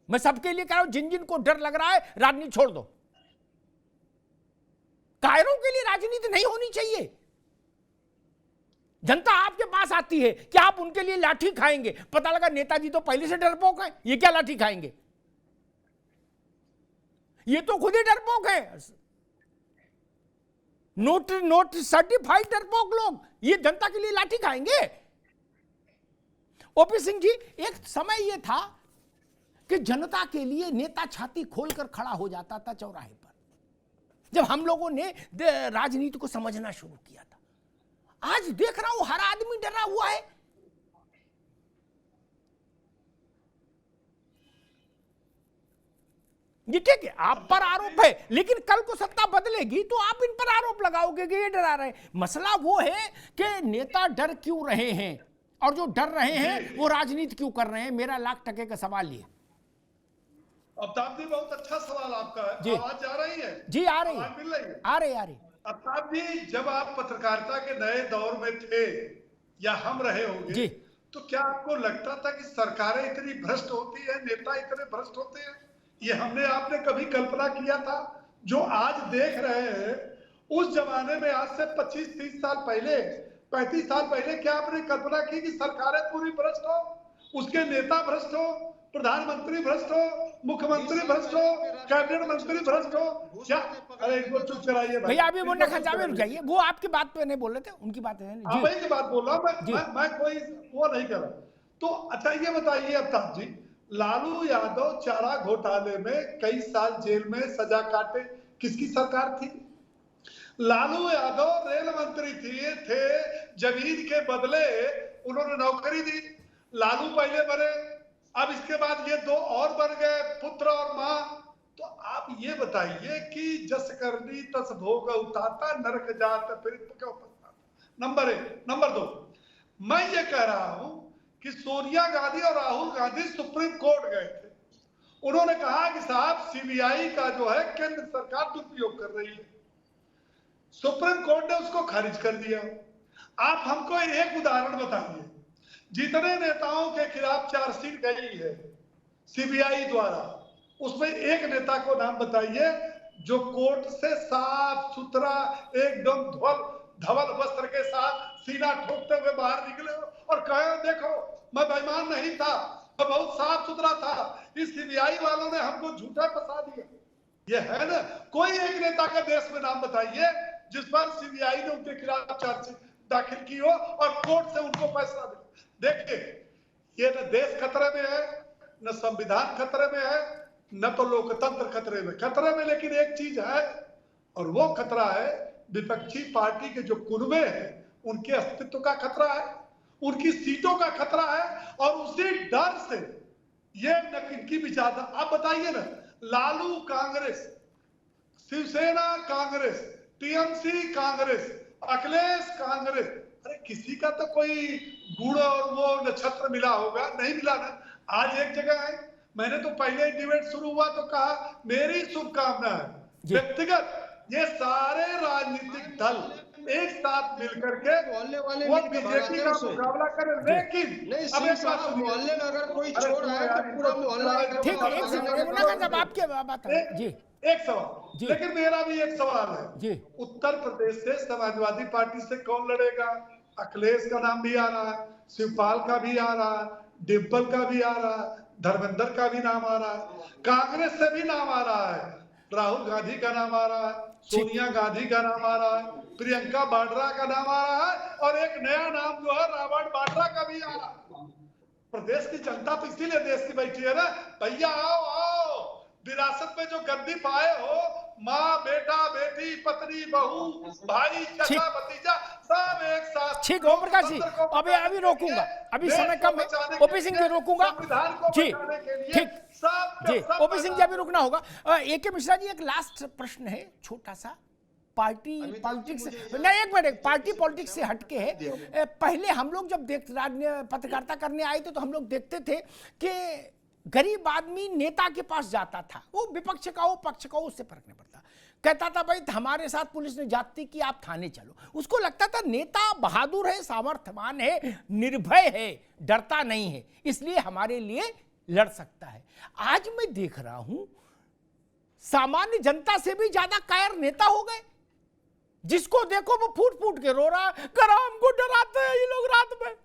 मैं सबके लिए कह रहा हूं, जिन जिन को डर लग रहा है राजनीति छोड़ दो। कायरों के लिए राजनीति नहीं होनी चाहिए। जनता आपके पास आती है कि आप उनके लिए लाठी खाएंगे। पता लगा नेताजी तो पहले से डरपोक हैं, ये क्या लाठी खाएंगे? ये तो खुद ही डरपोक है, नोट सर्टिफाइड डरपोक लोग, ये जनता के लिए लाठी खाएंगे? ओपी सिंह जी, एक समय ये था कि जनता के लिए नेता छाती खोलकर खड़ा हो जाता था चौराहे पर, जब हम लोगों ने राजनीति को समझना शुरू किया था। आज देख रहा हूं हर आदमी डरा हुआ है। ये ठीक है, आप पर आरोप है, लेकिन कल को सत्ता बदलेगी तो आप इन पर आरोप लगाओगे कि ये डरा रहे हैं। मसला वो है कि नेता डर क्यों रहे हैं, और जो डर रहे हैं वो राजनीति क्यों कर रहे हैं। मेरा लाख टके का सवाल ये। अमिताभ जी, बहुत अच्छा सवाल आपका है। आवाज आ रही है? जी आ रही है, मिल रही है? आ रही। अमिताभ जी, जब आप पत्रकारिता के नए दौर में थे या हम रहे होंगे जी, तो क्या आपको लगता था कि सरकारें इतनी भ्रष्ट होती है, नेता इतने भ्रष्ट होते हैं? ये आपने कभी कल्पना किया था? जो आज देख रहे हैं, उस जमाने में आज से 25-30 साल पहले, 35 साल पहले क्या आपने कल्पना की कि सरकारें पूरी भ्रष्ट हो, उसके नेता भ्रष्ट हो, प्रधानमंत्री भ्रष्ट हो, मुख्यमंत्री भ्रष्ट हो, कैबिनेट मंत्री भ्रष्ट हो? क्या? अरे इनको चुप कराइए भैया, अभी मुन्ना खान साहब जाइए, वो आपकी बात पे नहीं बोल रहे थे, उनकी बात है। वही की बात बोल रहा हूँ मैं कोई वो नहीं कर रहा। तो अच्छा ये बताइए अमिताभ जी, लालू यादव चारा घोटाले में कई साल जेल में सजा काटे, किसकी सरकार थी? लालू यादव रेल मंत्री थे, जमीन के बदले उन्होंने नौकरी दी। लालू पहले बने, अब इसके बाद ये दो और बन गए, पुत्र और मां। तो आप ये बताइए कि जस करनी तस भोग उताता, नरक जात फिर क्यों पछताता। नंबर 1। नंबर 2, मैं ये कह रहा हूं कि सोनिया गांधी और राहुल गांधी सुप्रीम कोर्ट गए थे। उन्होंने कहा कि साहब सीबीआई का जो है केंद्र सरकार दुरुपयोग कर रही है। सुप्रीम कोर्ट ने उसको खारिज कर दिया। आप हमको एक उदाहरण बताइए, जितने नेताओं के खिलाफ चार्जशीट गई है सीबीआई द्वारा, उसमें एक नेता को नाम बताइए जो कोर्ट से साफ सुथरा एकदम धवल वस्त्र के साथ सीना ठोकते हुए बाहर निकले और कहे देखो मैं बेईमान नहीं था, मैं बहुत साफ सुथरा था, इस सीबीआई वालों ने हमको झूठा फंसा दिया। ये है ना? कोई एक नेता का देश में नाम बताइए जिस पर सीबीआई ने उनके खिलाफ चार्जशीट दाखिल की हो और कोर्ट से उनको फैसला दे। देखिए, ये न देश खतरे में है, न संविधान खतरे में है, न तो लोकतंत्र खतरे में, लेकिन एक चीज है, और वो खतरा है विपक्षी पार्टी के जो कुनबे हैं उनके अस्तित्व का खतरा है, उनकी सीटों का खतरा है। और उसी डर से ये इनकी भी ज्यादा। आप बताइए ना, लालू कांग्रेस, शिवसेना कांग्रेस, टीएमसी कांग्रेस, अखिलेश कांग्रेस, अरे किसी का तो कोई गुण और वो नक्षत्र मिला होगा? नहीं मिला ना। आज एक जगह है, मैंने तो पहले डिबेट शुरू हुआ तो कहा मेरी शुभकामना है व्यक्तिगत, ये सारे राजनीतिक दल एक साथ मिलकर के वो बीजेपी का मुकाबला करें। लेकिन अब एक बात, मोहल्ले में अगर कोई चोर है तो पूरा मोहल्ला ठीक है, एक सवाल, लेकिन मेरा भी एक सवाल है। उत्तर प्रदेश से समाजवादी पार्टी से कौन लड़ेगा? अखिलेश का नाम भी आ रहा है, शिवपाल का भी आ रहा है, डिम्पल का भी आ रहा है, धर्मेंद्र का भी नाम आ रहा है, कांग्रेस से भी नाम आ रहा है, राहुल गांधी का नाम आ रहा है, सोनिया गांधी का नाम आ रहा है, प्रियंका वाड्रा का नाम आ रहा है, और एक नया नाम जो है रॉबर्ट वाड्रा का भी आ रहा है। प्रदेश की जनता तो इसीलिए देश की बैठी है ना, भैया आओ आओ, विरासत में जो गद्दी पाए हो, माँ बेटा बेटी पत्नी बहू भाई चाचा भतीजा सब एक साथ। ठीक, ओम प्रकाश जी अभी रोकूंगा, अभी समय कम है। ओपी सिंह जी रोकूंगा जी, ठीक जी, ओपी सिंह जी अभी रुकना होगा। AK मिश्रा जी, एक लास्ट प्रश्न है छोटा सा, पार्टी पॉलिटिक्स नहीं, एक मिनट, पार्टी पॉलिटिक्स से हटके है। पहले हम लोग जब पत्रकारिता करने आए थे तो हम लोग देखते थे कि गरीब आदमी नेता के पास जाता था, वो विपक्ष का हो पक्ष का हो उससे फर्क नहीं पड़ता, कहता था भाई हमारे साथ पुलिस ने जाती की आप थाने चलो। उसको लगता था नेता बहादुर है, सामर्थ्यवान है, निर्भय है, डरता नहीं है, इसलिए हमारे लिए लड़ सकता है। आज मैं देख रहा हूं सामान्य जनता से भी ज्यादा कायर नेता हो गए, जिसको देखो वो फूट फूट के रो रहा, कर हमको डराते हैं ये लोग रात में,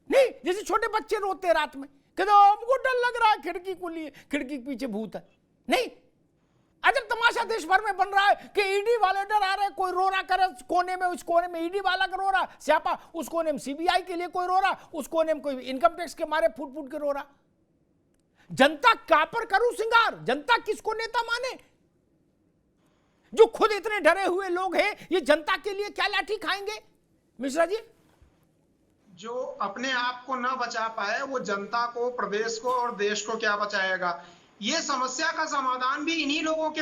नहीं जैसे छोटे बच्चे रोते हैं रात में, कहते हमको डर लग रहा है, खिड़की खुली है, खिड़की के पीछे भूत है। नहीं, अजब तमाशा देश भर में बन रहा है कि ईडी वाले डर आ रहे, कोई रो रहा करे कोने में, उस कोने में ईडी वाला रो रहा स्यापा, उस कोने में सीबीआई के लिए कोई रो रहा, उस कोने में कोई इनकम टैक्स के मारे फूट फूट के रो रहा। जनता का पर करूं सिंगार, जनता किसको नेता माने? जो खुद इतने डरे हुए लोग हैं, ये जनता के लिए क्या लाठी खाएंगे? मिश्रा जी, जो अपने आप को न बचा पाए वो जनता को, प्रदेश को और देश को क्या बचाएगा? ये समस्या का समाधान भी इन्हीं लोगों के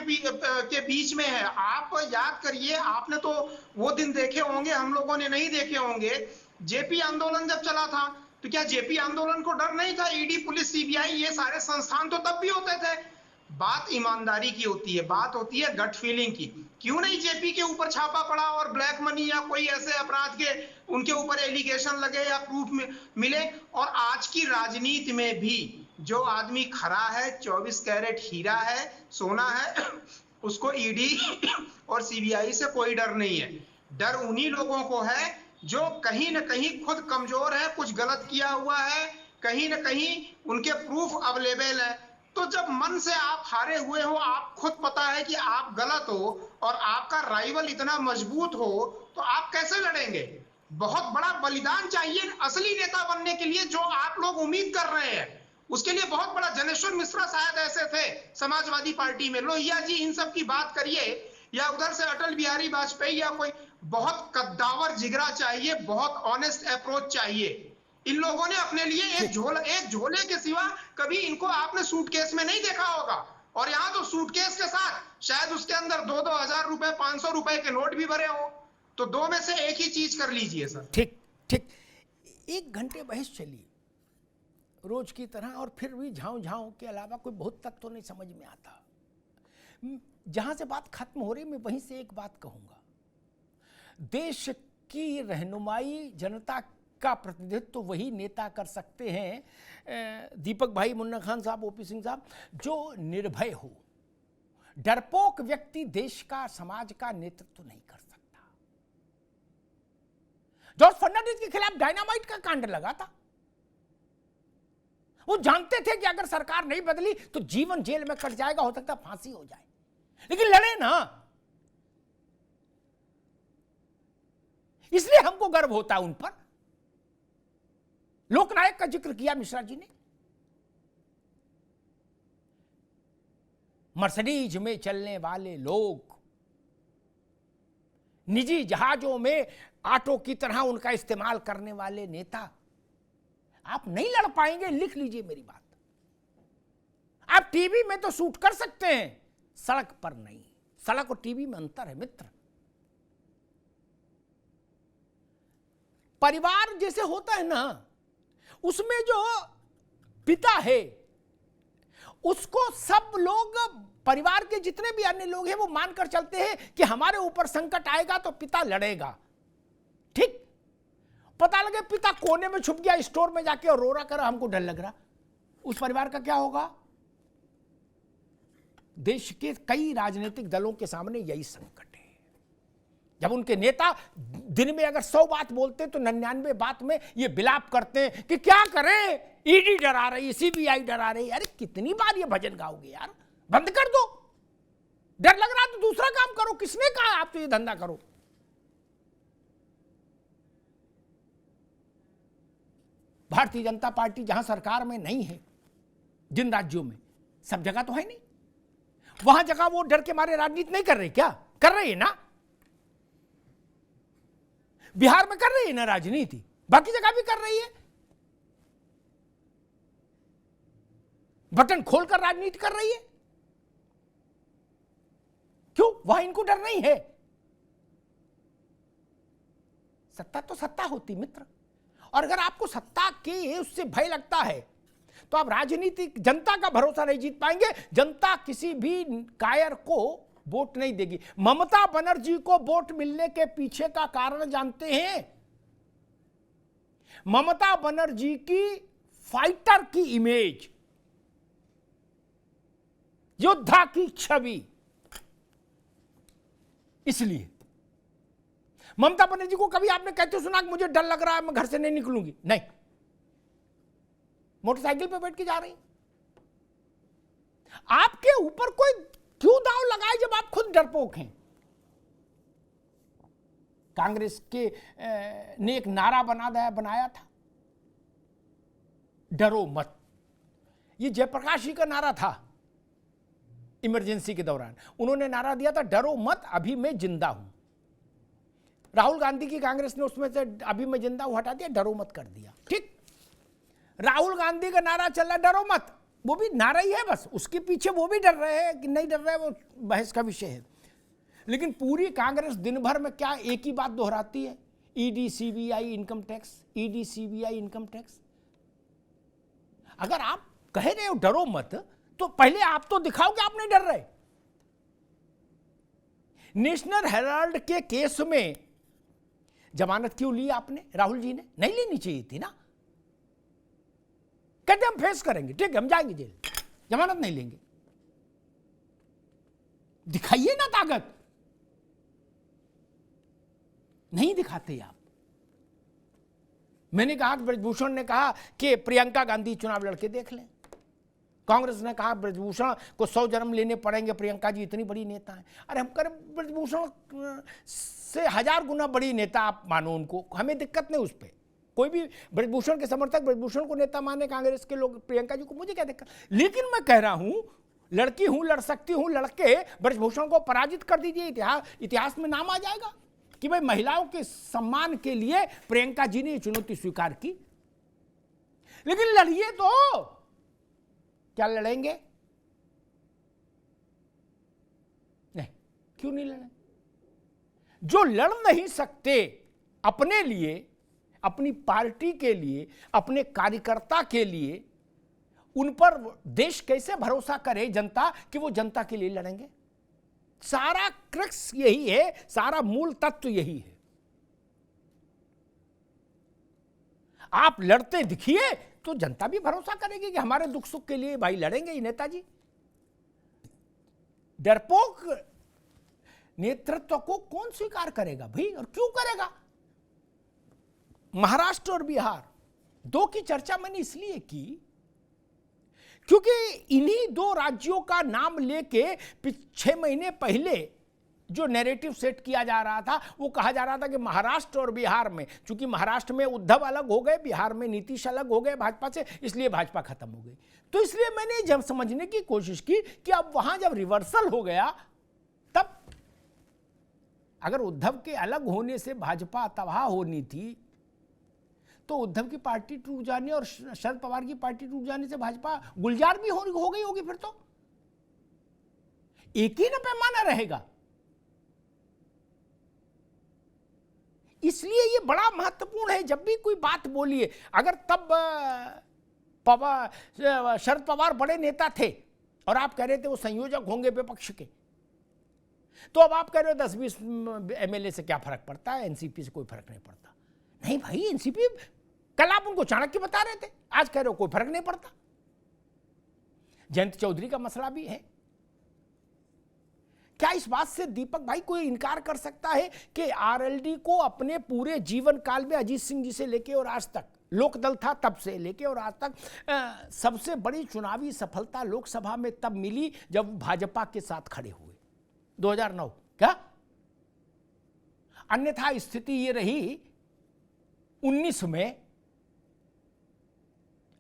बीच में है। आप याद करिए, आपने तो वो दिन देखे होंगे, हम लोगों ने नहीं देखे होंगे, जेपी आंदोलन जब चला था तो क्या जेपी आंदोलन को डर नहीं था? ईडी, पुलिस, सीबीआई ये सारे संस्थान तो तब भी होते थे। बात ईमानदारी की होती है, बात होती है गट फीलिंग की। क्यों नहीं जेपी के ऊपर छापा पड़ा और ब्लैक मनी या कोई ऐसे अपराध के उनके ऊपर एलिगेशन लगे या प्रूफ मिले? और आज की राजनीति में भी जो आदमी खड़ा है, 24 कैरेट हीरा है, सोना है, उसको ईडी और सीबीआई से कोई डर नहीं है। डर उन्हीं लोगों को है जो कहीं ना कहीं खुद कमजोर है, कुछ गलत किया हुआ है, कहीं ना कहीं उनके प्रूफ अवेलेबल है। तो जब मन से आप हारे हुए हो, आप खुद पता है कि आप गलत हो और आपका राइवल इतना मजबूत हो, तो आप कैसे लड़ेंगे? बहुत बड़ा बलिदान चाहिए असली नेता बनने के लिए, जो आप लोग उम्मीद कर रहे हैं। उसके लिए बहुत बड़ा जनेश्वर मिश्रा शायद ऐसे थे समाजवादी पार्टी में, लोहिया जी, इन सब की बात करिए, या उधर से अटल बिहारी वाजपेयी, या कोई बहुत कद्दावर जिगरा चाहिए, बहुत ऑनेस्ट अप्रोच चाहिए। इन लोगों ने अपने लिए एक झोले के सिवा कभी इनको आपने सूटकेस में नहीं देखा होगा, और यहाँ तो सूटकेस के साथ शायद उसके अंदर 2-2 हजार रुपए, 500 रुपए के नोट भी भरे हो। तो दो में से एक ही चीज कर लीजिए सर। ठीक ठीक, 1 घंटे बहस चली रोज की तरह, और फिर भी झाँव झाँव के अलावा कोई बहुत तक तो नहीं समझ में आता। जहां से बात खत्म हो रही, मैं वहीं से एक बात कहूंगा। देश की रहनुमाई, जनता का प्रतिनिधित्व तो वही नेता कर सकते हैं, दीपक भाई, मुन्ना खान साहब, ओपी सिंह साहब, जो निर्भय हो। डरपोक व्यक्ति देश का, समाज का नेतृत्व नहीं कर सकता। जॉर्ज फर्नांडिस के खिलाफ डायनामाइट का कांड लगा था। वो जानते थे कि अगर सरकार नहीं बदली तो जीवन जेल में कट जाएगा, हो सकता फांसी हो जाए, लेकिन लड़े ना। इसलिए हमको गर्व होता है उन पर। लोकनायक का जिक्र किया मिश्रा जी ने। मर्सिडीज में चलने वाले लोग, निजी जहाजों में ऑटो की तरह उनका इस्तेमाल करने वाले नेता, आप नहीं लड़ पाएंगे। लिख लीजिए मेरी बात। आप टीवी में तो शूट कर सकते हैं, सड़क पर नहीं। सड़क और टीवी में अंतर है मित्र। परिवार जैसे होता है ना, उसमें जो पिता है उसको सब लोग, परिवार के जितने भी अन्य लोग हैं, वो मानकर चलते हैं कि हमारे ऊपर संकट आएगा तो पिता लड़ेगा। ठीक, पता लगे पिता कोने में छुप गया स्टोर में जाके और रो रहा कर, हमको डर लग रहा, उस परिवार का क्या होगा? देश के कई राजनीतिक दलों के सामने यही संकट है। जब उनके नेता दिन में अगर 100 बात बोलते तो 99 बात में ये बिलाप करते हैं कि क्या करें, ईडी डरा रही, सीबीआई डरा रही। अरे कितनी बार ये भजन गाओगे यार, बंद कर दो। डर लग रहा तो दूसरा काम करो। किसने कहा आप तो ये धंधा करो? भारतीय जनता पार्टी जहां सरकार में नहीं है, जिन राज्यों में, सब जगह तो है नहीं, वहां जगह वो डर के मारे राजनीति नहीं कर रही। क्या कर रही है ना? बिहार में कर रही है ना राजनीति, बाकी जगह भी कर रही है। बटन खोलकर राजनीति कर रही है। क्यों? वहां इनको डर नहीं है। सत्ता तो सत्ता होती मित्र, और अगर आपको सत्ता के उससे भय लगता है तो आप राजनीतिक जनता का भरोसा नहीं जीत पाएंगे। जनता किसी भी कायर को वोट नहीं देगी। ममता बनर्जी को वोट मिलने के पीछे का कारण जानते हैं? ममता बनर्जी की फाइटर की इमेज, योद्धा की छवि। इसलिए ममता बनर्जी को कभी आपने कहते सुना कि मुझे डर लग रहा है, मैं घर से नहीं निकलूंगी? नहीं, मोटरसाइकिल पे बैठ के जा रही। आपके ऊपर कोई क्यों दांव लगाए जब आप खुद डरपोक हैं? कांग्रेस के ने एक नारा बनाया था, डरो मत। ये जयप्रकाश जी का नारा था इमरजेंसी के दौरान। उन्होंने नारा दिया था, डरो मत अभी मैं जिंदा हूं। राहुल गांधी की कांग्रेस ने उसमें से अभी मैं जिंदा हूं हटा दिया, डरो मत कर दिया। ठीक, राहुल गांधी का नारा चल रहा डरो मत, वो भी नारा ही है, बस उसके पीछे वो भी डर रहे हैं कि नहीं डर रहे, वो बहस का विषय है। लेकिन पूरी कांग्रेस दिन भर में क्या एक ही बात दोहराती है? ED CBI income tax, ED CBI income tax. अगर आप कह रहे हो डरो मत, तो पहले आप तो दिखाओ कि आप नहीं डर रहे। नेशनल हेराल्ड के केस में जमानत क्यों ली आपने? राहुल जी ने नहीं लेनी चाहिए थी ना। कहते हम फेस करेंगे, ठीक है, हम जाएंगे जेल, जमानत नहीं लेंगे। दिखाइए ना ताकत, नहीं दिखाते आप। मैंने कहा, ब्रजभूषण ने कहा कि प्रियंका गांधी चुनाव लड़के देख लें। कांग्रेस ने कहा ब्रजभूषण को 100 जन्म लेने पड़ेंगे, प्रियंका जी इतनी बड़ी नेता है। अरे हम करें ब्रजभूषण से 1000 गुना बड़ी नेता आप मानो उनको, हमें दिक्कत नहीं उस पर। कोई भी ब्रजभूषण के समर्थक ब्रजभूषण को नेता माने, कांग्रेस के लोग प्रियंका जी को, मुझे क्या दिक्कत। लेकिन मैं कह रहा हूं लड़की हूं, लड़ सकती हूं, लड़के ब्रजभूषण को पराजित कर दीजिए, इतिहास में नाम आ जाएगा कि भाई महिलाओं के सम्मान के लिए प्रियंका जी ने चुनौती स्वीकार की। लेकिन लड़िए तो, क्या लड़ेंगे? नहीं, क्यों नहीं लड़े? जो लड़ नहीं सकते अपने लिए, अपनी पार्टी के लिए, अपने कार्यकर्ता के लिए, उन पर देश कैसे भरोसा करे जनता कि वो जनता के लिए लड़ेंगे? सारा क्रक्स यही है, सारा मूल तत्व यही है। आप लड़ते दिखिए तो जनता भी भरोसा करेगी कि हमारे दुख सुख के लिए भाई लड़ेंगे ये नेताजी। डरपोक नेतृत्व को कौन स्वीकार करेगा भाई, और क्यों करेगा? महाराष्ट्र और बिहार दो की चर्चा मैंने इसलिए की क्योंकि इन्हीं दो राज्यों का नाम लेके 6 महीने पहले जो नैरेटिव सेट किया जा रहा था, वो कहा जा रहा था कि महाराष्ट्र और बिहार में, चूंकि महाराष्ट्र में उद्धव अलग हो गए, बिहार में नीतीश अलग हो गए भाजपा से, इसलिए भाजपा खत्म हो गई। तो इसलिए मैंने जब समझने की कोशिश की कि अब वहां जब रिवर्सल हो गया, तब अगर उद्धव के अलग होने से भाजपा तबाह होनी थी, तो उद्धव की पार्टी टूट जाने और शरद पवार की पार्टी टूट जाने से भाजपा गुलजार भी हो गई होगी। फिर तो एक ही ना पैमाना रहेगा। इसलिए ये बड़ा महत्वपूर्ण है, जब भी कोई बात बोलिए। अगर तब शरद पवार बड़े नेता थे और आप कह रहे थे वो संयोजक होंगे विपक्ष के, तो अब आप कह रहे हो 10-20 एमएलए से क्या फर्क पड़ता है, एनसीपी से कोई फर्क नहीं पड़ता। नहीं भाई, एनसीपी कल आप उनको चाणक्य बता रहे थे, आज कह रहे हो कोई फर्क नहीं पड़ता। जयंत चौधरी का मसला भी है। क्या इस बात से दीपक भाई कोई इनकार कर सकता है कि आरएलडी को अपने पूरे जीवन काल में अजीत सिंह जी से लेके और आज तक, लोकदल था तब से लेके और आज तक, सबसे बड़ी चुनावी सफलता लोकसभा में तब मिली जब भाजपा के साथ खड़े हुए 2009? क्या अन्यथा स्थिति ये रही 19 में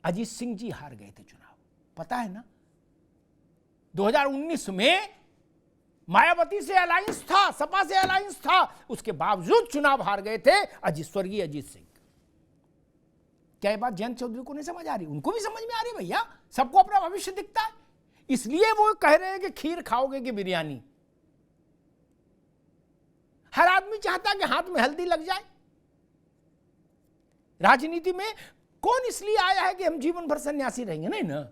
अजीत सिंह जी हार गए थे चुनाव, पता है ना। 2019 में मायावती से अलायंस था, सपा से अलायंस था, उसके बावजूद चुनाव हार गए थे स्वर्गीय अजीत सिंह। क्या ये बात जयंत चौधरी को नहीं समझ आ रही? उनको भी समझ में आ रही भैया, सबको अपना भविष्य दिखता है। इसलिए वो कह रहे हैं कि खीर खाओगे कि बिरयानी। हर आदमी चाहता है कि हाथ में हल्दी लग जाए। राजनीति में कौन इसलिए आया है कि हम जीवन भर सन्यासी रहेंगे? नहीं ना,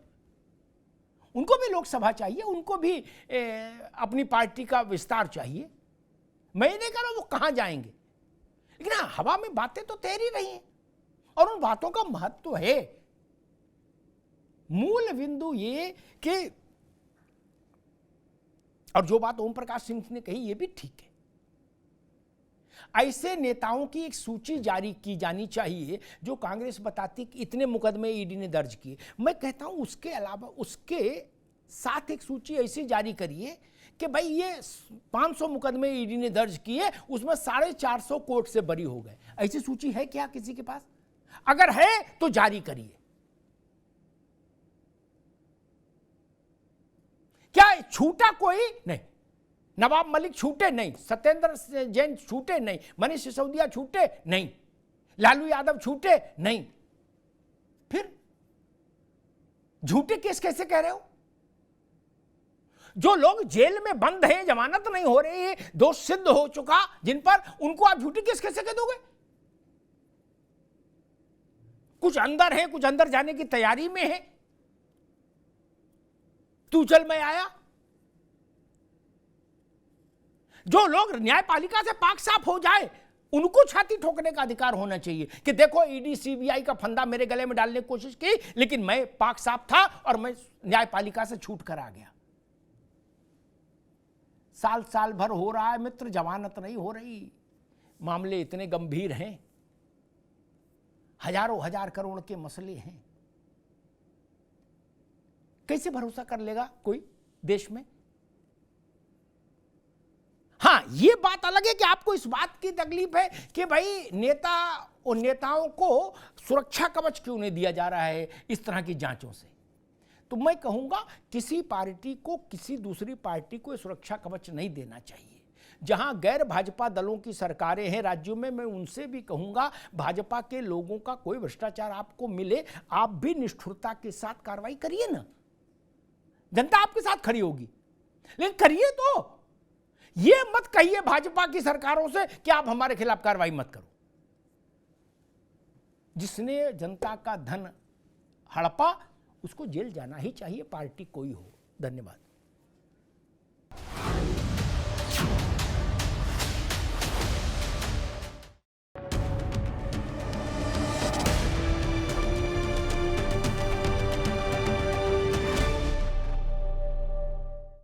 उनको भी लोकसभा चाहिए, उनको भी अपनी पार्टी का विस्तार चाहिए। मैं नहीं कह रहा वो कहां जाएंगे, लेकिन हाँ, हवा में बातें तो तैरी रही हैं और उन बातों का महत्व है। मूल बिंदु ये कि, और जो बात ओम प्रकाश सिंह ने कही ये भी ठीक है, ऐसे नेताओं की एक सूची जारी की जानी चाहिए जो कांग्रेस बताती कि इतने मुकदमे ईडी ने दर्ज किए। मैं कहता हूं उसके अलावा उसके साथ एक सूची ऐसी जारी करिए कि भाई ये 500 मुकदमे ईडी ने दर्ज किए, उसमें 450 कोर्ट से बरी हो गए। ऐसी सूची है क्या किसी के पास? अगर है तो जारी करिए। क्या छूटा कोई? नहीं। नवाब मलिक छूटे नहीं, सत्येंद्र जैन छूटे नहीं, मनीष सिसोदिया छूटे नहीं, लालू यादव छूटे नहीं। फिर झूठे केस कैसे कह रहे हो? जो लोग जेल में बंद हैं, जमानत नहीं हो रही है, दोष सिद्ध हो चुका जिन पर, उनको आप झूठे केस कैसे कह दोगे? कुछ अंदर है, कुछ अंदर जाने की तैयारी में है, तू चल मैं आया। जो लोग न्यायपालिका से पाक साफ हो जाए, उनको छाती ठोकने का अधिकार होना चाहिए कि देखो ईडी सीबीआई का फंदा मेरे गले में डालने की कोशिश की, लेकिन मैं पाक साफ था और मैं न्यायपालिका से छूट कर आ गया। साल भर हो रहा है मित्र, जमानत नहीं हो रही, मामले इतने गंभीर हैं, हजारों हजार करोड़ के मसले हैं, कैसे भरोसा कर लेगा कोई देश में? हाँ, ये बात अलग है कि आपको इस बात की तकलीफ है कि भाई नेता उन नेताओं को सुरक्षा कवच क्यों नहीं दिया जा रहा है इस तरह की जांचों से? तो मैं कहूंगा किसी पार्टी को किसी दूसरी पार्टी को सुरक्षा कवच नहीं देना चाहिए। जहां गैर भाजपा दलों की सरकारें हैं राज्यों में, मैं उनसे भी कहूंगा भाजपा के लोगों का कोई भ्रष्टाचार आपको मिले, आप भी निष्ठुरता के साथ कार्रवाई करिए ना, जनता आपके साथ खड़ी होगी, लेकिन करिए तो। ये मत कहिए भाजपा की सरकारों से कि आप हमारे खिलाफ कार्रवाई मत करो। जिसने जनता का धन हड़पा उसको जेल जाना ही चाहिए, पार्टी कोई हो। धन्यवाद।